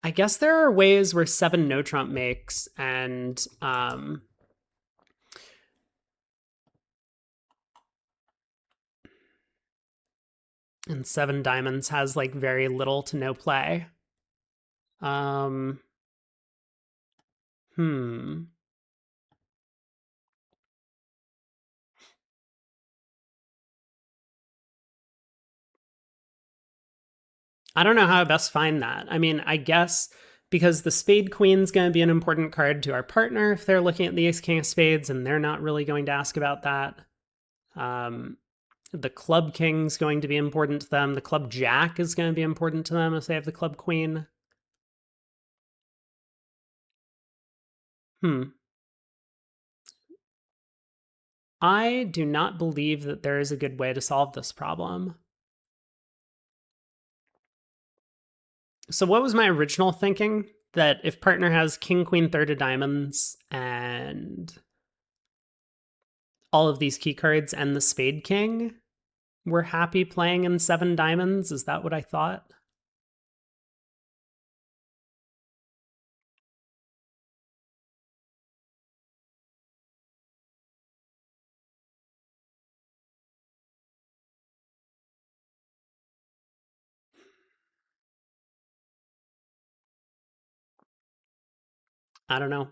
I guess there are ways where 7 no trump makes and 7 diamonds has like very little to no play. I don't know how to best find that. I mean, I guess because the spade queen's going to be an important card to our partner if they're looking at the ace king of spades and they're not really going to ask about that. The club king's going to be important to them. The club jack is going to be important to them if they have the club queen. I do not believe that there is a good way to solve this problem. So what was my original thinking? That if partner has king, queen, 3rd of diamonds and all of these key cards and the spade king, we're happy playing in 7 diamonds? Is that what I thought? I don't know.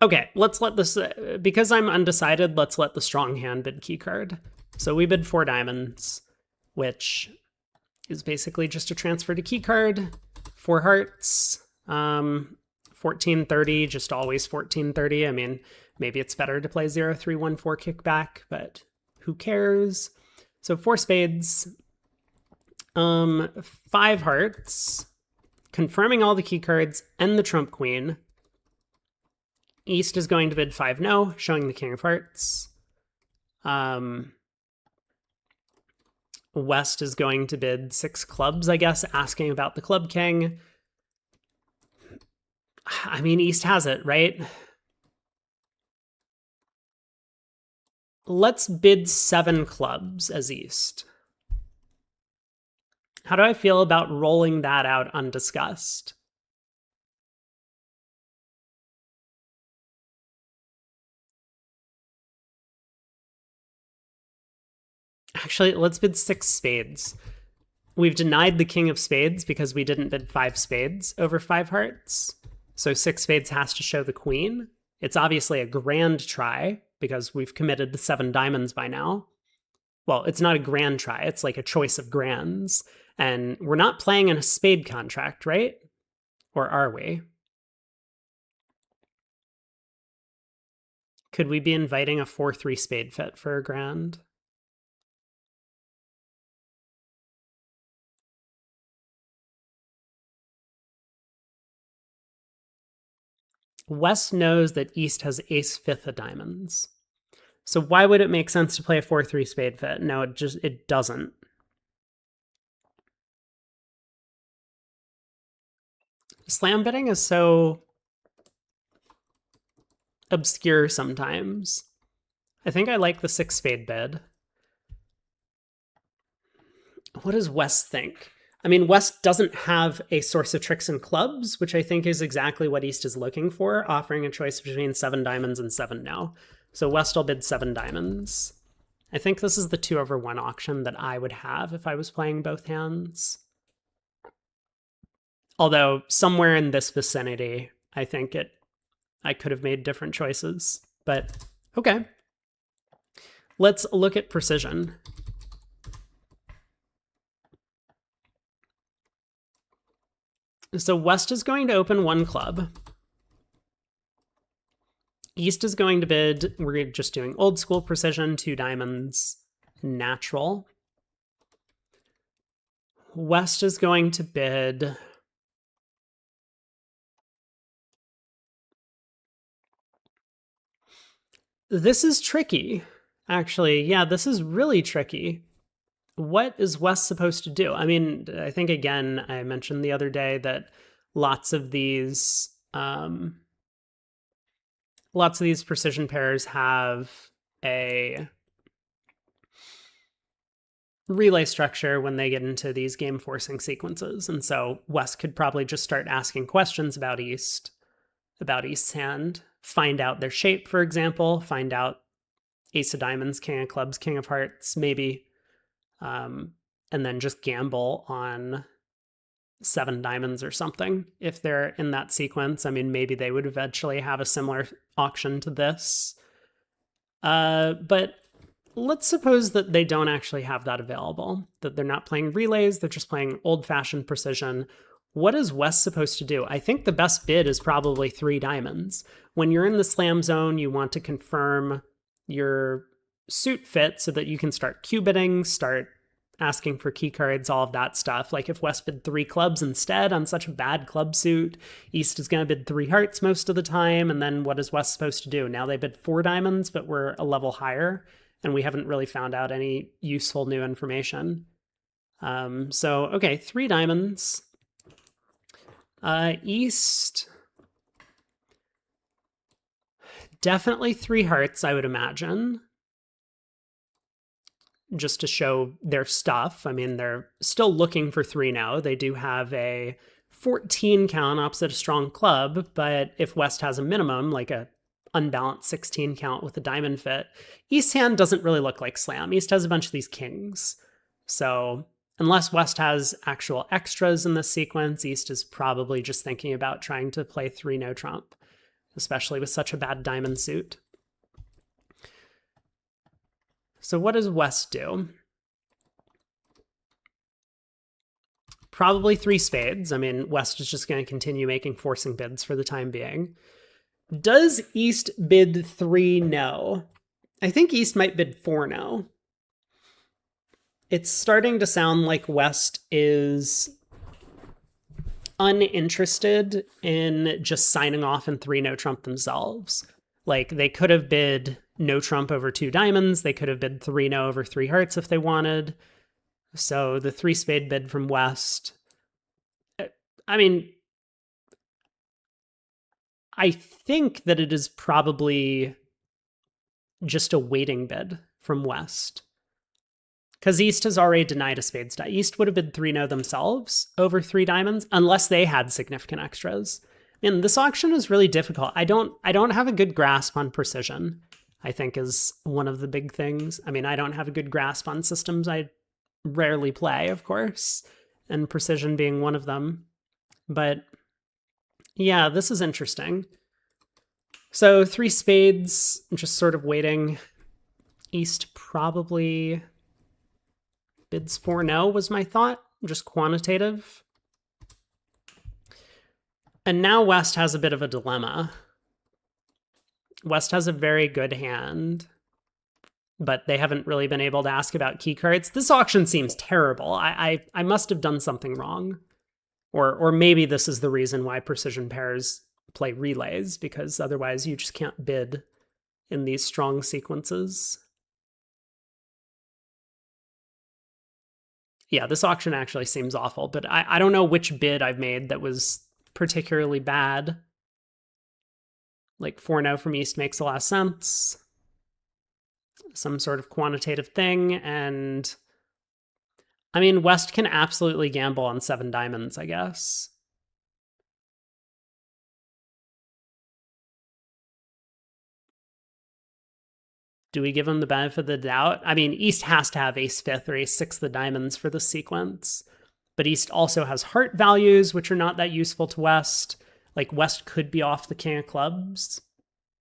Okay, let's let this, because I'm undecided, let's let the strong hand bid key card. So we bid 4 diamonds, which is basically just a transfer to key card, 4 hearts, 4 1430, just always 1430. I mean, maybe it's better to play 0-3-1-4 kickback, but who cares? So 4 spades, 5 hearts, confirming all the key cards and the trump queen. East is going to bid 5 no, showing the king of hearts. West is going to bid 6 clubs, I guess, asking about the club king. I mean, East has it, right? Let's bid 7 clubs as East. How do I feel about rolling that out undiscussed? Actually, let's bid 6 spades. We've denied the king of spades because we didn't bid 5 spades over 5 hearts. So 6 spades has to show the queen. It's obviously a grand try because we've committed the 7 diamonds by now. Well, it's not a grand try. It's like a choice of grands. And we're not playing in a spade contract, right? Or are we? Could we be inviting a 4-3 spade fit for a grand? West knows that East has ace fifth of diamonds. So why would it make sense to play a 4-3 spade fit? No, it doesn't. Slam bidding is so obscure sometimes. I think I like the 6 spade bid. What does West think? I mean, West doesn't have a source of tricks and clubs, which I think is exactly what East is looking for, offering a choice between 7 diamonds and 7 no. So West will bid 7 diamonds. I think this is the 2/1 auction that I would have if I was playing both hands. Although somewhere in this vicinity, I think I could have made different choices. But okay. Let's look at precision. So West is going to open 1 club. East is going to bid, we're just doing old school precision, 2 diamonds, natural. West is going to bid this is tricky, actually. Yeah, this is really tricky. What is West supposed to do? I mean, I think, again, I mentioned the other day that lots of these precision pairs have a relay structure when they get into these game forcing sequences. And so West could probably just start asking questions about East's hand, find out their shape, for example, find out ace of diamonds, king of clubs, king of hearts, maybe, and then just gamble on 7 diamonds or something if they're in that sequence. I mean, maybe they would eventually have a similar auction to this. But let's suppose that they don't actually have that available, that they're not playing relays, they're just playing old-fashioned precision. What is West supposed to do? I think the best bid is probably 3 diamonds. When you're in the slam zone, you want to confirm your suit fit so that you can start Q-bidding, start asking for key cards, all of that stuff. Like if West bid 3 clubs instead on such a bad club suit, East is going to bid 3 hearts most of the time. And then what is West supposed to do? Now they bid 4 diamonds, but we're a level higher and we haven't really found out any useful new information. So, okay, 3 diamonds. East, definitely 3 hearts, I would imagine, just to show their stuff. I mean, they're still looking for 3 now. They do have a 14 count opposite a strong club, but if West has a minimum, like a unbalanced 16 count with a diamond fit, East's hand doesn't really look like slam. East has a bunch of these kings. So unless West has actual extras in this sequence, East is probably just thinking about trying to play 3 no trump, especially with such a bad diamond suit. So what does West do? probably three spades. I mean, West is just going to continue making forcing bids for the time being. Does East bid 3 no? I think East might bid 4 no. It's starting to sound like West is uninterested in just signing off in 3 no trump themselves. Like, they could have bid no trump over 2 diamonds. They could have bid 3 no over 3 hearts if they wanted. So the 3 spade bid from West. I mean, I think that it is probably just a waiting bid from West. Because East has already denied a spades die. East would have bid 3 no themselves over 3 diamonds, unless they had significant extras. And this auction is really difficult. I don't have a good grasp on precision, I think, is one of the big things. I mean, I don't have a good grasp on systems I rarely play, of course, and precision being one of them. But yeah, this is interesting. So 3 spades, just sort of waiting. East probably bids 4 no was my thought, just quantitative. And now West has a bit of a dilemma. West has a very good hand, but they haven't really been able to ask about key cards. This auction seems terrible. I must have done something wrong. Or maybe this is the reason why precision pairs play relays, because otherwise you just can't bid in these strong sequences. Yeah, this auction actually seems awful, but I don't know which bid I've made that was particularly bad. Like 4 no from East makes a lot of sense. Some sort of quantitative thing, and I mean, West can absolutely gamble on 7 diamonds, I guess. Do we give him the benefit of the doubt? I mean, East has to have ace-5 or ace-6 the diamonds for the sequence, but East also has heart values, which are not that useful to West. Like, West could be off the king of clubs,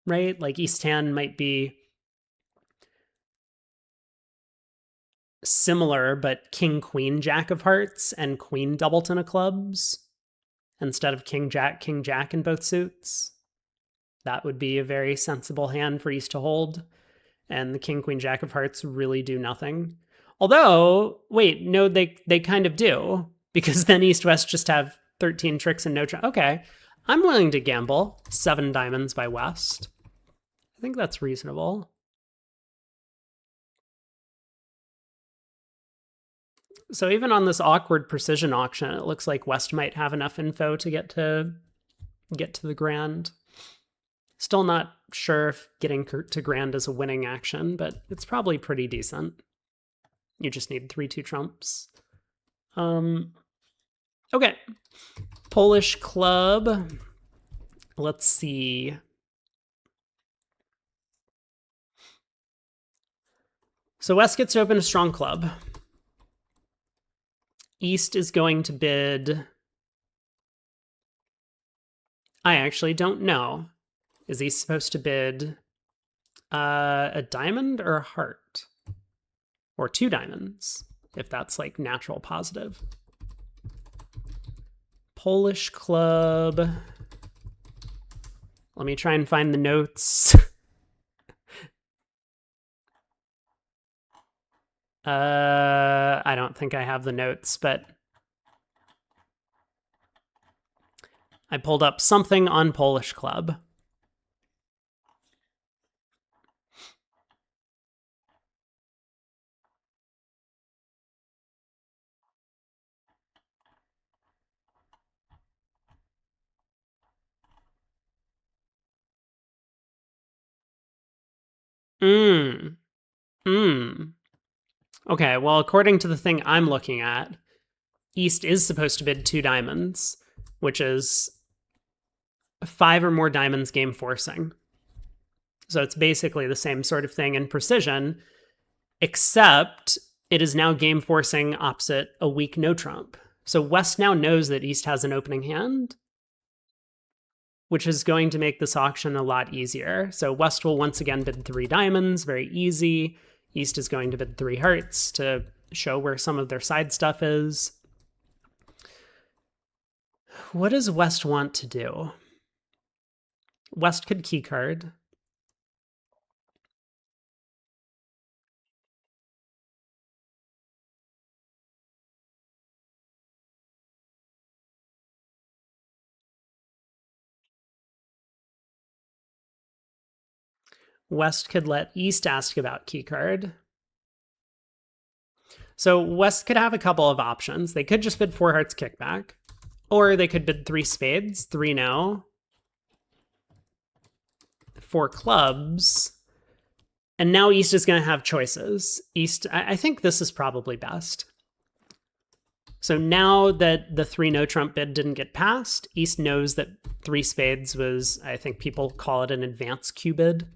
right? Like, East hand might be similar, but king, queen, jack of hearts, and queen doubleton of clubs instead of king, jack in both suits. That would be a very sensible hand for East to hold. And the king, queen, jack of hearts really do nothing. Although, wait, no, they kind of do, because then East-West just have 13 tricks and no trump. Okay, I'm willing to gamble 7 diamonds by West. I think that's reasonable. So even on this awkward precision auction, it looks like West might have enough info to get to the grand. Still not sure if getting to grand is a winning action, but it's probably pretty decent. You just need 3-2 trumps. Okay. Polish club. Let's see. So West gets to open a strong club. East is going to bid... I actually don't know. Is East supposed to bid a diamond or a heart? Or 2 diamonds, if that's like natural positive. Polish club. Let me try and find the notes. I don't think I have the notes, but I pulled up something on Polish club. Okay, well, according to the thing I'm looking at, East is supposed to bid 2 diamonds, which is 5 or more diamonds game forcing. So it's basically the same sort of thing in precision, except it is now game forcing opposite a weak no trump. So West now knows that East has an opening hand, which is going to make this auction a lot easier. So West will once again bid 3 diamonds, very easy. East is going to bid 3 hearts to show where some of their side stuff is. What does West want to do? West could keycard. West could let East ask about keycard. So West could have a couple of options. They could just bid 4 hearts kickback, or they could bid 3 spades, 3 no, 4 clubs, and now East is going to have choices. East, I think this is probably best. So now that the 3 no trump bid didn't get passed, East knows that 3 spades was, I think people call it an advance Q bid.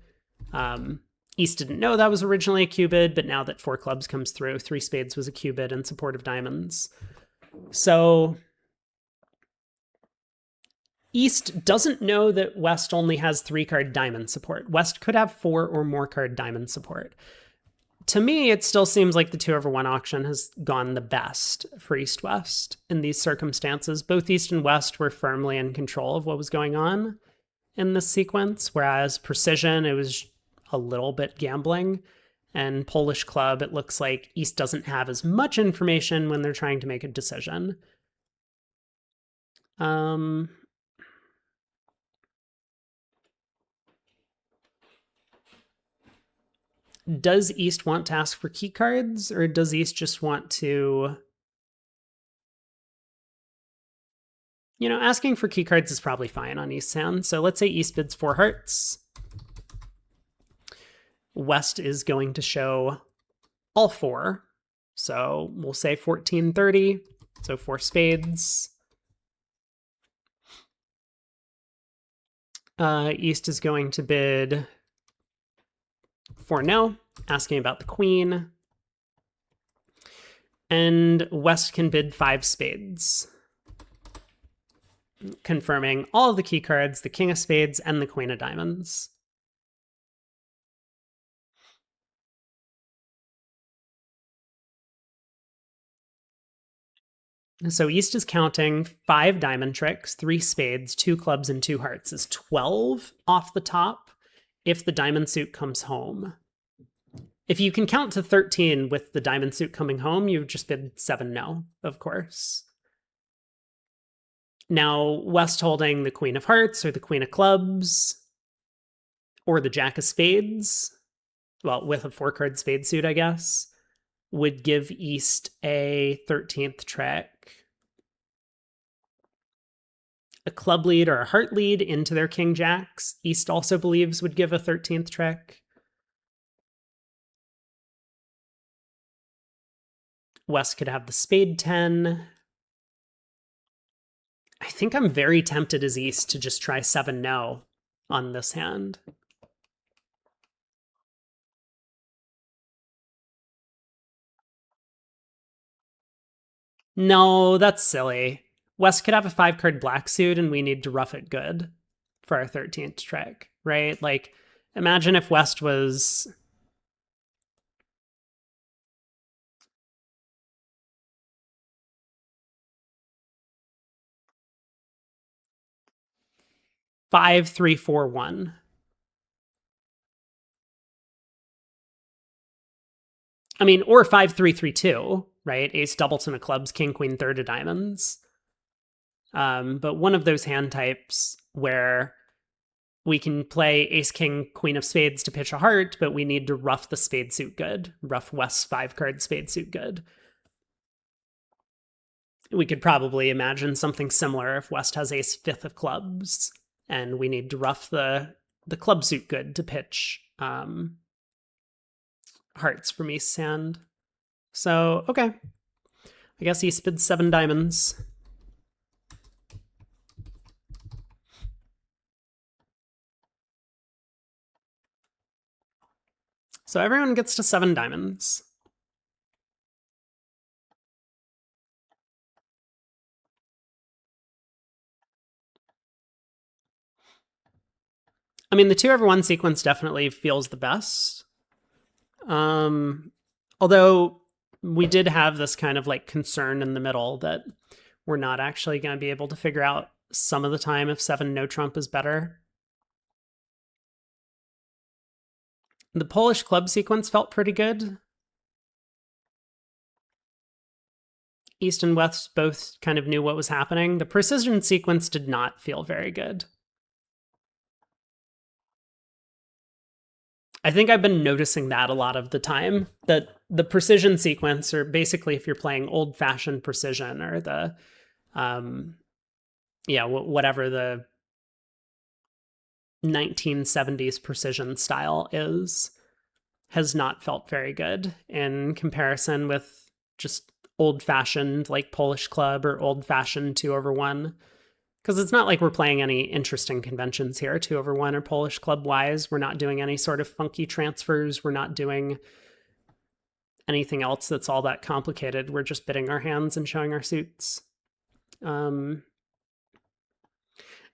East didn't know that was originally a Q bid, but now that 4 clubs comes through, 3 spades was a Q bid in support of diamonds. So East doesn't know that West only has 3 card diamond support. West could have 4 or more card diamond support. To me, it still seems like the 2/1 auction has gone the best for East-West in these circumstances. Both East and West were firmly in control of what was going on in this sequence, whereas Precision, it was a little bit gambling. And Polish Club, it looks like East doesn't have as much information when they're trying to make a decision. Does East want to ask for key cards, or does East just want to... asking for key cards is probably fine on East's hand. So let's say East bids 4 hearts. West is going to show all 4. So we'll say 1430. So 4 spades. East is going to bid 4 no, asking about the queen. And West can bid 5 spades, confirming all of the key cards, the king of spades and the queen of diamonds. So East is counting 5 diamond tricks, 3 spades, 2 clubs, and 2 hearts is 12 off the top if the diamond suit comes home. If you can count to 13 with the diamond suit coming home, you've just bid 7 no, of course. Now, West holding the queen of hearts or the queen of clubs or the jack of spades, well, with a 4-card spade suit, I guess, would give East a 13th trick. A club lead or a heart lead into their king jacks, East also believes would give a 13th trick. West could have the spade 10. I think I'm very tempted as East to just try 7 no on this hand. No, that's silly. West could have a 5-card black suit and we need to rough it good for our 13th trick, right? Like, imagine if West was... Five, 3, 4, 1. I mean, or 5, 3, 3, 2, right? Ace, doubleton of clubs, king, queen, third of diamonds. But one of those hand types where we can play ace, king, queen of spades to pitch a heart, but we need to rough the spade suit good, rough West's 5-card spade suit good. We could probably imagine something similar if West has ace, 5th of clubs, and we need to rough the club suit good to pitch hearts from East's hand. So, okay. I guess East bids 7 diamonds. So everyone gets to 7 diamonds. I mean, the 2/1 sequence definitely feels the best. Although we did have this kind of like concern in the middle that we're not actually going to be able to figure out some of the time if 7 no trump is better. The Polish club sequence felt pretty good. East and West both kind of knew what was happening. The precision sequence did not feel very good. I think I've been noticing that a lot of the time, that the precision sequence, or basically if you're playing old-fashioned precision, or the, whatever the 1970s precision style is, has not felt very good in comparison with just old-fashioned like Polish club or old-fashioned 2/1. Because it's not like we're playing any interesting conventions here, 2/1 or Polish club wise. We're not doing any sort of funky transfers. We're not doing anything else that's all that complicated. We're just bidding our hands and showing our suits. And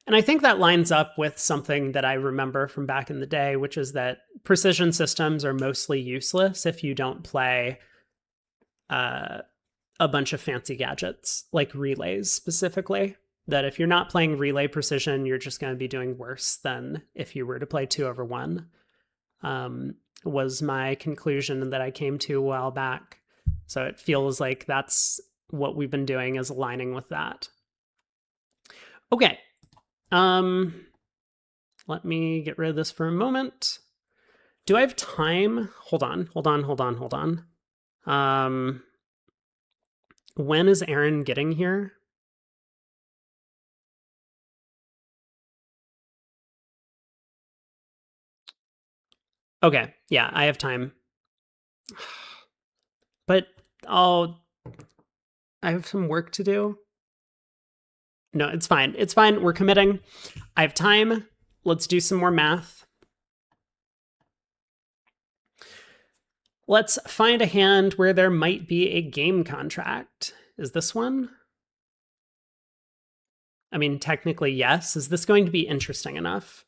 I think that lines up with something that I remember from back in the day, which is that precision systems are mostly useless if you don't play a bunch of fancy gadgets, like relays specifically. That if you're not playing relay precision, you're just going to be doing worse than if you were to play 2/1, was my conclusion that I came to a while back. So it feels like that's what we've been doing, is aligning with that. Okay. Let me get rid of this for a moment. Do I have time? Hold on. When is Aaron getting here? Okay, yeah, I have time. But I have some work to do. No, it's fine. It's fine. We're committing. I have time. Let's do some more math. Let's find a hand where there might be a game contract. Is this one? I mean, technically, yes. Is this going to be interesting enough?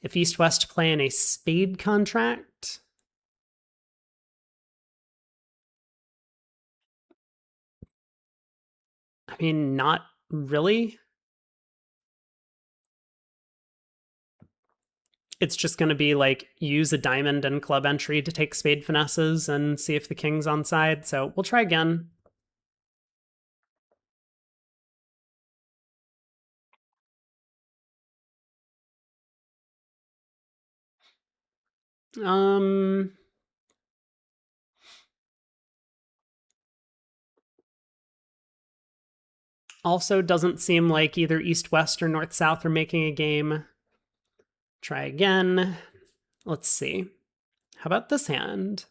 If East-West play in a spade contract? I mean, not really. It's just going to be like use a diamond and club entry to take spade finesses and see if the king's on side. So we'll try again. Also doesn't seem like either East-West or North-South are making a game. Try again. Let's see. How about this hand?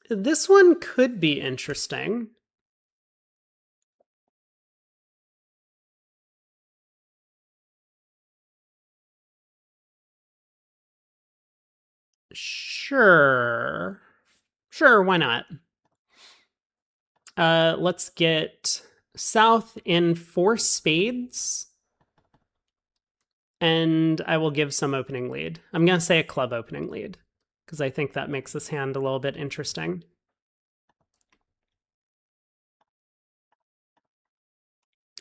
This one could be interesting. Sure, why not? Let's get South in 4 spades. And I will give some opening lead. I'm going to say a club opening lead, because I think that makes this hand a little bit interesting.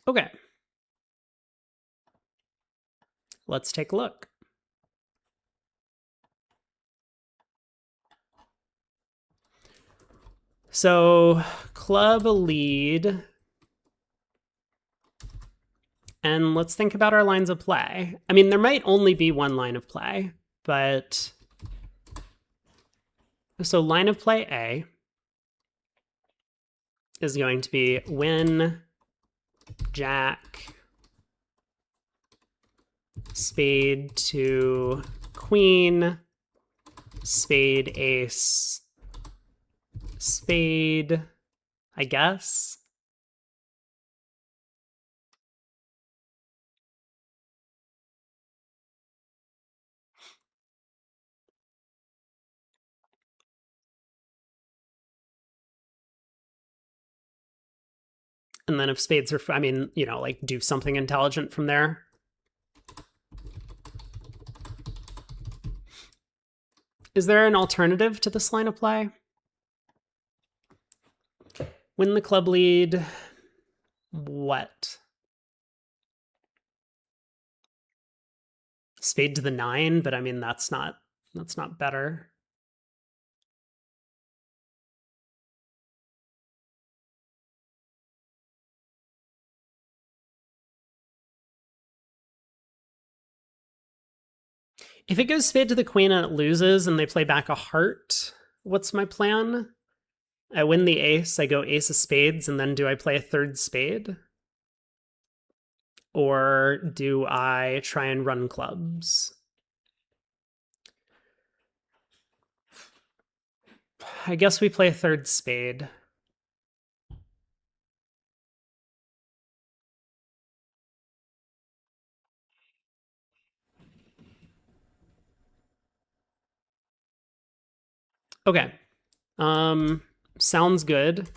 Okay. Let's take a look. So club lead. And let's think about our lines of play. I mean, there might only be one line of play, but... So line of play A is going to be win, jack, spade to queen, spade, ace, spade, I guess. And then if spades are, I mean, you know, like do something intelligent from there. Is there an alternative to this line of play? Win the club lead. What? Spade to the 9, but I mean that's not better. If it goes spade to the queen and it loses and they play back a heart, what's my plan? I win the ace, I go ace of spades, and then do I play a third spade? Or do I try and run clubs? I guess we play a third spade. Okay. Sounds good.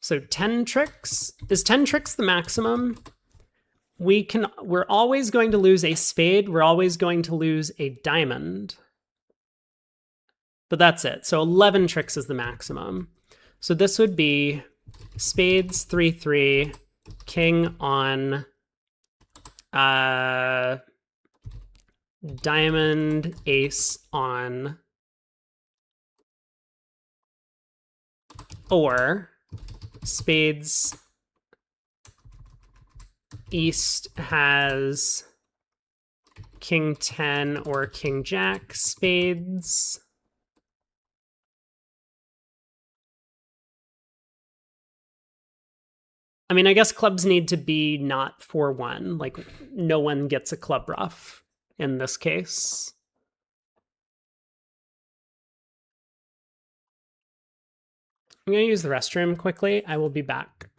So 10 tricks. Is 10 tricks the maximum? We're always going to lose a spade. We're always going to lose a diamond. But that's it. So 11 tricks is the maximum. So this would be spades 3-3, king on diamond, ace on, or spades east has king 10 or king jack spades. I mean, I guess clubs need to be not 4-1. Like, no one gets a club ruff in this case. I'm going to use the restroom quickly. I will be back.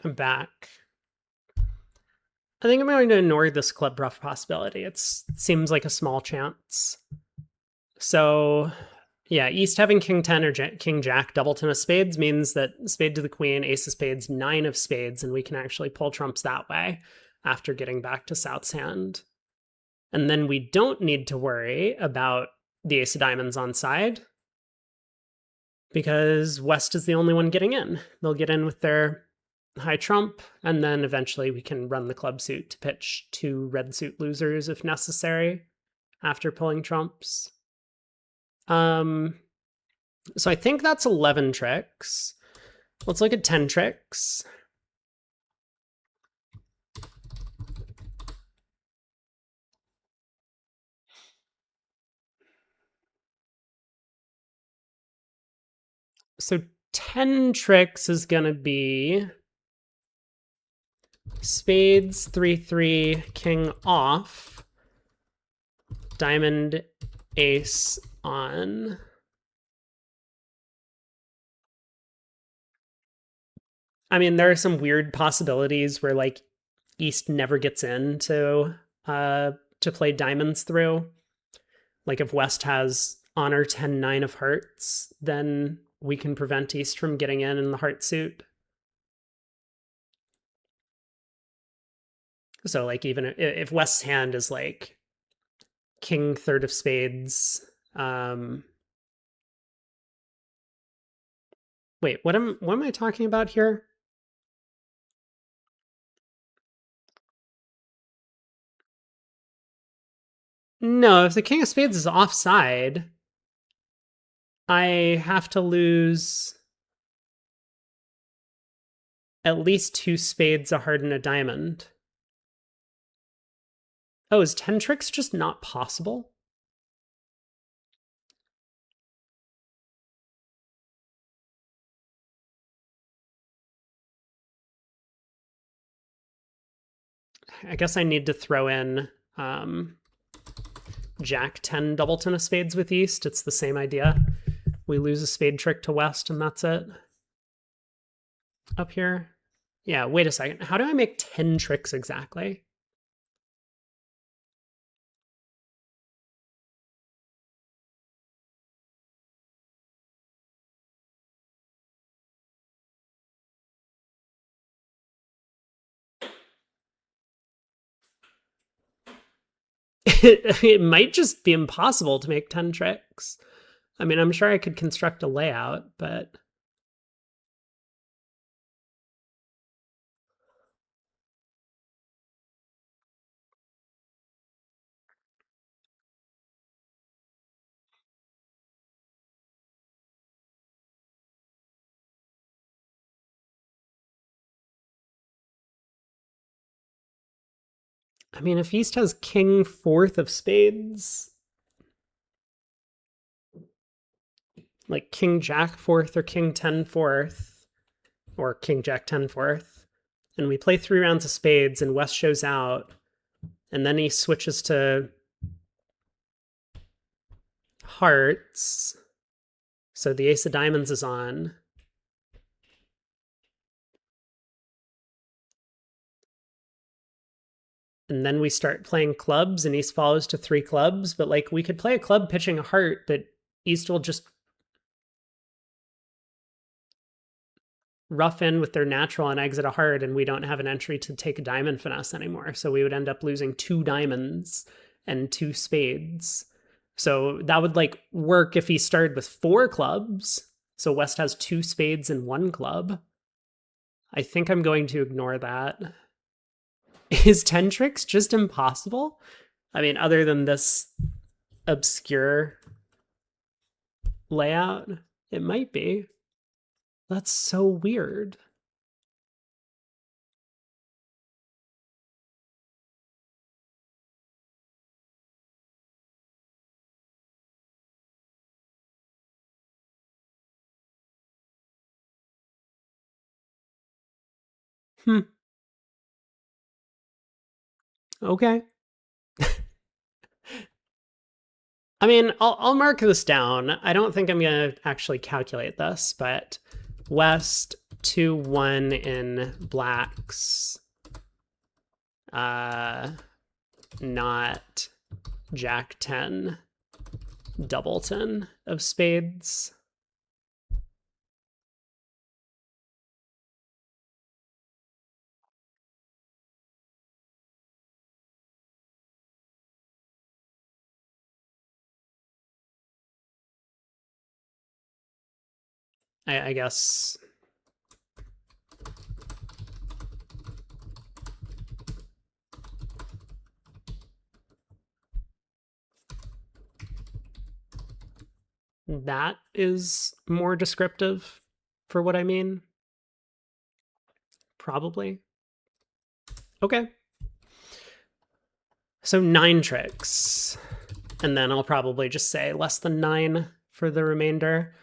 I'm back. I think I'm going to ignore this club ruff possibility. It seems like a small chance. So yeah, east having king 10 or king jack doubleton of spades means that spade to the queen, ace of spades, 9 of spades, and we can actually pull trumps that way after getting back to South's hand. And then we don't need to worry about the ace of diamonds on side because West is the only one getting in. They'll get in with their high trump, and then eventually we can run the club suit to pitch 2 red suit losers if necessary after pulling trumps. So I think that's 11 tricks. Let's look at 10 tricks. So 10 tricks is going to be spades, 3-3, king off, diamond, ace on. I mean, there are some weird possibilities where like East never gets in to play diamonds through. Like if West has honor 10-9 of hearts, then we can prevent East from getting in the heart suit. So like even if West's hand is like king third of spades, wait, what am I talking about here? No, if the king of spades is offside, I have to lose at least 2 spades, a heart, and a diamond. Oh, is 10 tricks just not possible? I guess I need to throw in Jack 10 doubleton of spades with East. It's the same idea. We lose a spade trick to West, and that's it. Up here. Yeah, wait a second. How do I make 10 tricks exactly? It might just be impossible to make 10 tricks. I mean, I'm sure I could construct a layout, but I mean, if East has king fourth of spades, like king jack fourth or king 10 fourth, or king jack 10 fourth, and we play 3 rounds of spades and West shows out, and then he switches to hearts, so the ace of diamonds is on. And then we start playing clubs and East follows to 3 clubs, but like we could play a club pitching a heart, but East will just rough in with their natural and exit a heart, and we don't have an entry to take a diamond finesse anymore. So we would end up losing 2 diamonds and 2 spades. So that would like work if he started with 4 clubs. So West has 2 spades and 1 club. I think I'm going to ignore that. Is 10 tricks just impossible? I mean, other than this obscure layout, it might be. That's so weird. Hmm. Okay. I mean, I'll mark this down. I don't think I'm gonna actually calculate this, but West 2-1 in blacks. Not Jack 10 doubleton of spades. I guess that is more descriptive for what I mean. Probably. Okay. So 9 tricks. And then I'll probably just say less than 9 for the remainder.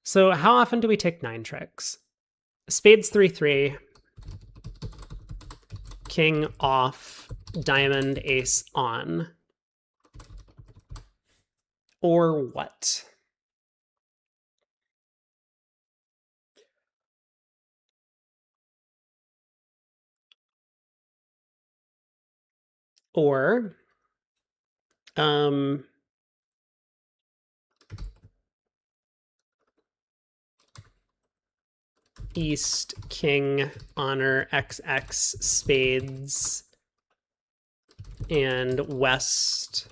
So how often do we take 9 tricks? Spades 3-3, king off, diamond ace on. Or what? Or East king honor XX spades and West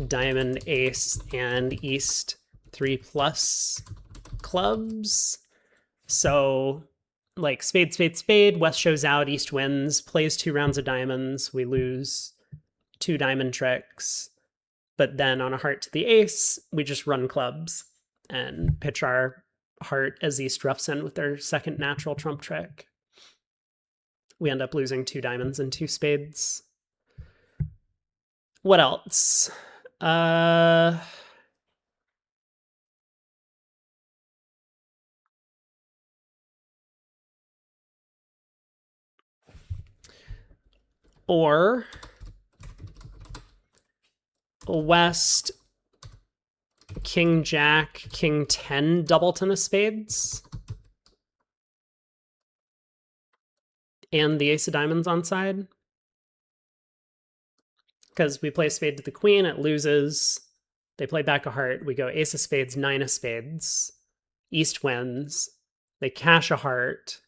diamond ace and East 3+ clubs. So like spade, spade, spade, West shows out, East wins, plays 2 rounds of diamonds, we lose 2 diamond tricks. But then on a heart to the ace, we just run clubs and pitch our heart as East roughs in with their second natural trump trick. We end up losing 2 diamonds and 2 spades. What else? Or West king jack, king 10 doubleton of spades. And the ace of diamonds on side. Because we play spade to the queen, it loses. They play back a heart. We go ace of spades, 9 of spades. East wins. They cash a heart.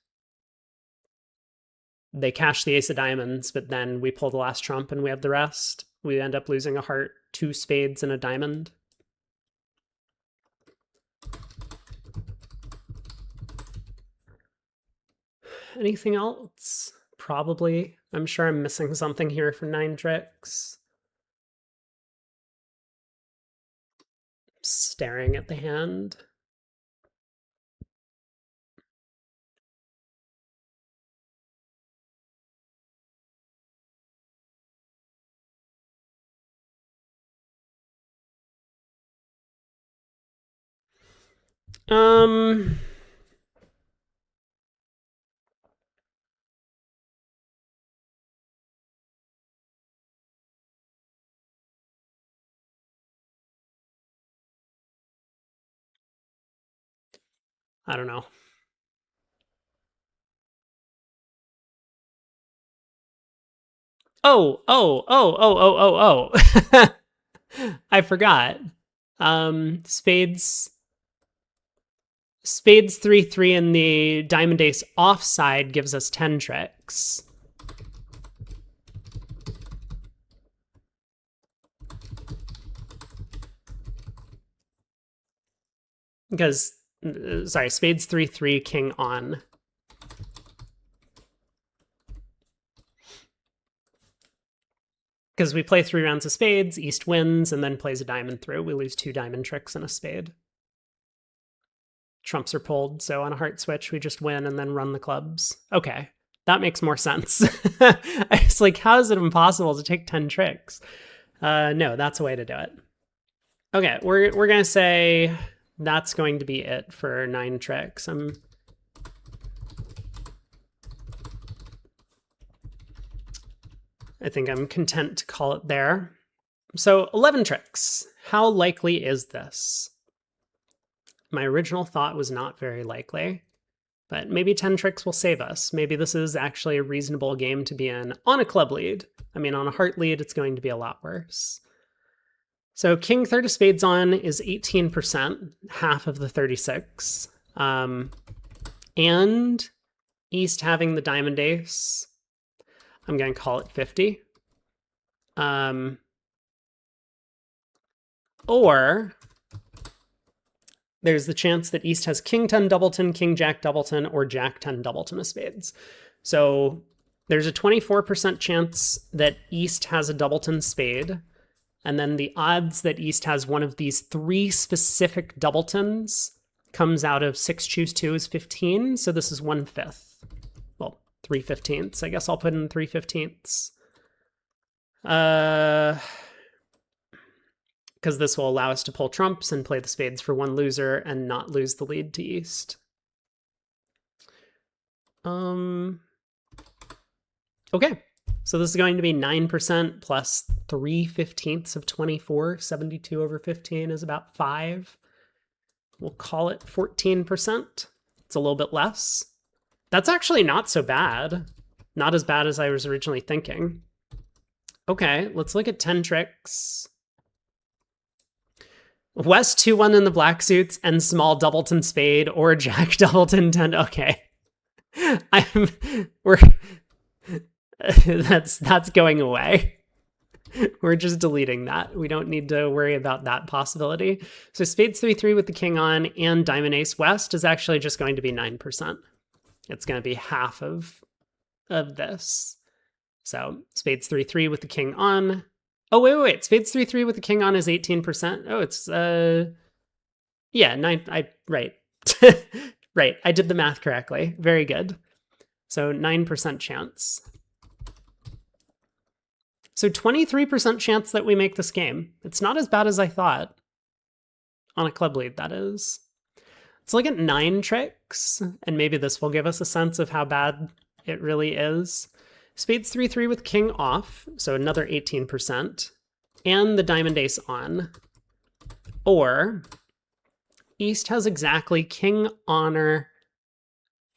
They cash the ace of diamonds, but then we pull the last trump and we have the rest. We end up losing a heart, 2 spades, and a diamond. Anything else? Probably. I'm sure I'm missing something here for 9 tricks. Staring at the hand. I don't know. Oh. I forgot. Spades 3-3 and the diamond ace offside gives us 10 tricks. Because, sorry, spades 3-3, king on. Because we play 3 rounds of spades, East wins, and then plays a diamond through. We lose 2 diamond tricks and a spade. Trumps are pulled, so on a heart switch, we just win and then run the clubs. Okay, that makes more sense. It's like, how is it impossible to take 10 tricks? No, that's a way to do it. Okay, we're going to say that's going to be it for 9 tricks. I think I'm content to call it there. So 11 tricks. How likely is this? My original thought was not very likely, but maybe 10 tricks will save us. Maybe this is actually a reasonable game to be in on a club lead. I mean, on a heart lead, it's going to be a lot worse. So king third of spades on is 18%, half of the 36. And East having the diamond ace, I'm going to call it 50. Or there's the chance that East has king 10 doubleton, king jack doubleton, or jack 10 doubleton of spades. So there's a 24% chance that East has a doubleton spade, And then the odds that East has one of these 3 specific doubletons comes out of 6 choose 2 is 15. So this is 1/5. Well, 3/15. I guess I'll put in 3/15. Because this will allow us to pull trumps and play the spades for 1 loser and not lose the lead to East. Okay, so this is going to be 9% plus 3/15 of 24. 72 over 15 is about 5. We'll call it 14%. It's a little bit less. That's actually not so bad. Not as bad as I was originally thinking. Okay, let's look at 10 tricks. West 2-1 in the black suits and small doubleton spade or jack doubleton 10. Okay. That's going away. We're just deleting that. We don't need to worry about that possibility. So spades 3-3 with the king on and diamond ace west is actually just going to be 9%. It's going to be half of this. So spades 3-3 with the king on. Oh, wait. Spades 3-3 with the king on is 18%. Oh, it's, yeah, 9, right. Right, I did the math correctly. Very good. So 9% chance. So 23% chance that we make this game. It's not as bad as I thought. On a club lead, that is. Let's look at 9 tricks, and maybe this will give us a sense of how bad it really is. Spades 3-3 with king off, so another 18%, and the diamond ace on. Or East has exactly king honor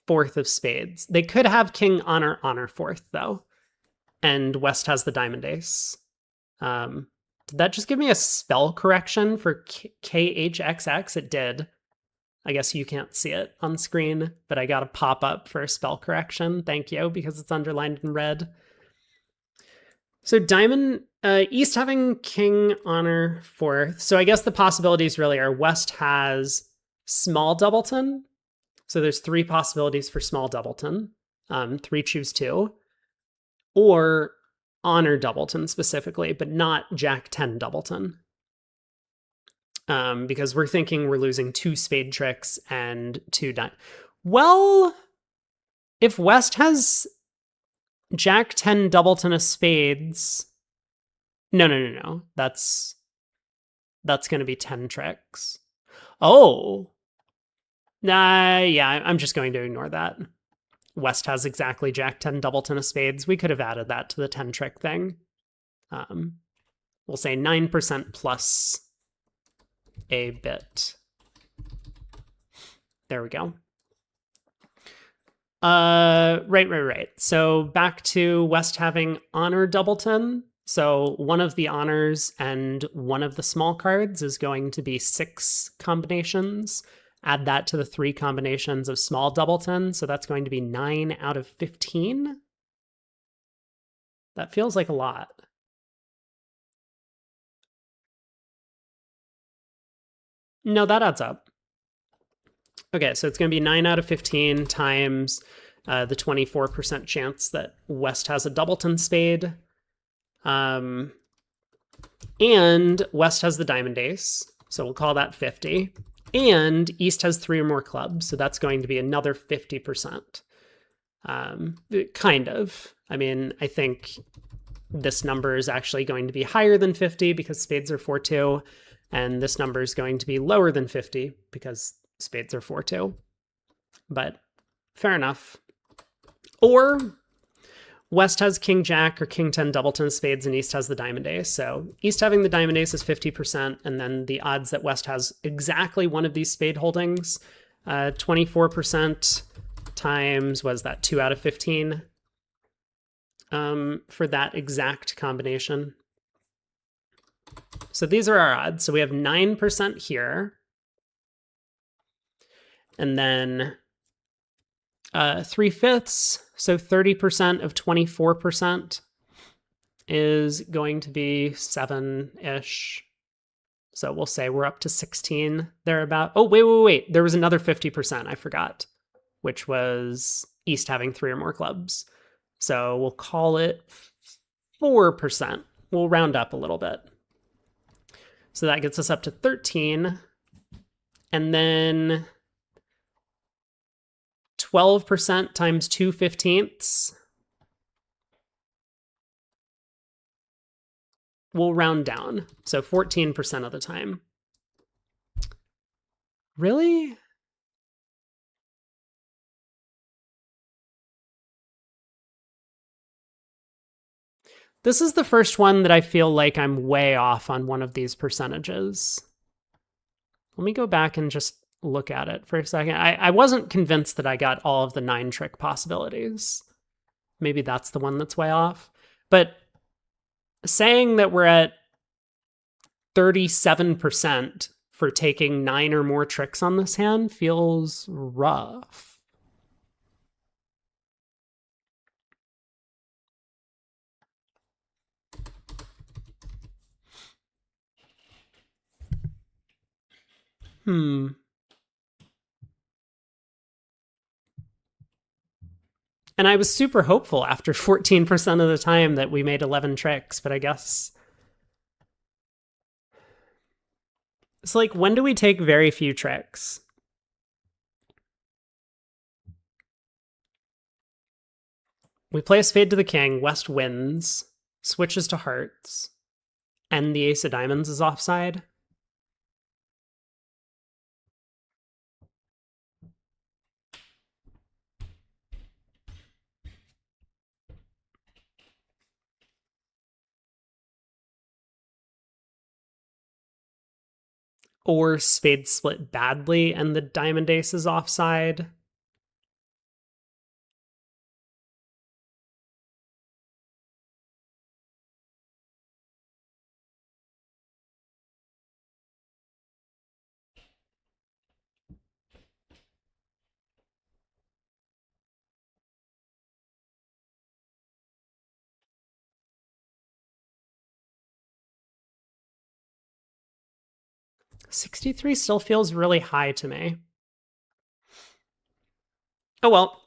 4th of spades. They could have king honor 4th though, and West has the diamond ace. Did that just give me a spell correction for KHXX? It did. I guess you can't see it on screen, but I got a pop-up for a spell correction. Thank you, because it's underlined in red. So diamond, East having king honor 4th. So I guess the possibilities really are West has small doubleton. So there's 3 possibilities for small doubleton. 3 choose 2. Or honor doubleton specifically, but not jack 10 doubleton. Because we're thinking we're losing 2 spade tricks and 2 Well, if West has jack 10 doubleton of spades, no. That's going to be 10 tricks. Oh, nah, yeah, I'm just going to ignore that. West has exactly jack 10 doubleton of spades. We could have added that to the 10 trick thing. We'll say 9% plus a bit. There we go. Right. So back to West having honor doubleton. So one of the honors and one of the small cards is going to be 6 combinations. Add that to the 3 combinations of small doubleton. So that's going to be 9 out of 15. That feels like a lot. No, that adds up. Okay, so it's going to be 9 out of 15 times the 24% chance that West has a doubleton spade. And West has the diamond ace, so we'll call that 50. And East has 3 or more clubs, so that's going to be another 50%. Kind of. I mean, I think this number is actually going to be higher than 50 because spades are 4-2. And this number is going to be lower than 50 because spades are 4-2. But fair enough. Or West has king jack or king 10 doubleton of spades and East has the diamond ace. So East having the diamond ace is 50%. And then the odds that West has exactly one of these spade holdings, 24% times, was that 2 out of 15 for that exact combination. So these are our odds. So we have 9% here. And then 3/5, so 30% of 24% is going to be 7-ish. So we'll say we're up to 16 thereabout. Oh, wait. There was another 50%, I forgot, which was East having 3 or more clubs. So we'll call it 4%. We'll round up a little bit. So that gets us up to 13. And then 12% times 2/15. We'll round down. So 14% of the time. Really? This is the first one that I feel like I'm way off on one of these percentages. Let me go back and just look at it for a second. I wasn't convinced that I got all of the 9 trick possibilities. Maybe that's the one that's way off. But saying that we're at 37% for taking 9 or more tricks on this hand feels rough. And I was super hopeful after 14% of the time that we made 11 tricks, but I guess it's like, when do we take very few tricks? We play a spade to the king, West wins, switches to hearts, and the ace of diamonds is offside. Or spade split badly and the diamond ace is offside. $63 still feels really high to me. Oh well.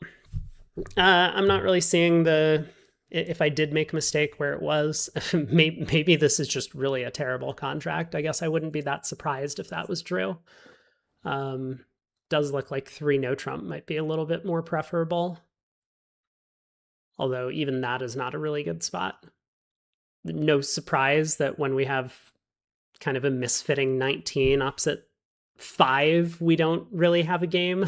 I'm not really seeing the, if I did make a mistake, where it was. Maybe this is just really a terrible contract. I guess I wouldn't be that surprised if that was true. Does look like 3 no trump might be a little bit more preferable. Although even that is not a really good spot. No surprise that when we have kind of a misfitting 19 opposite 5, we don't really have a game.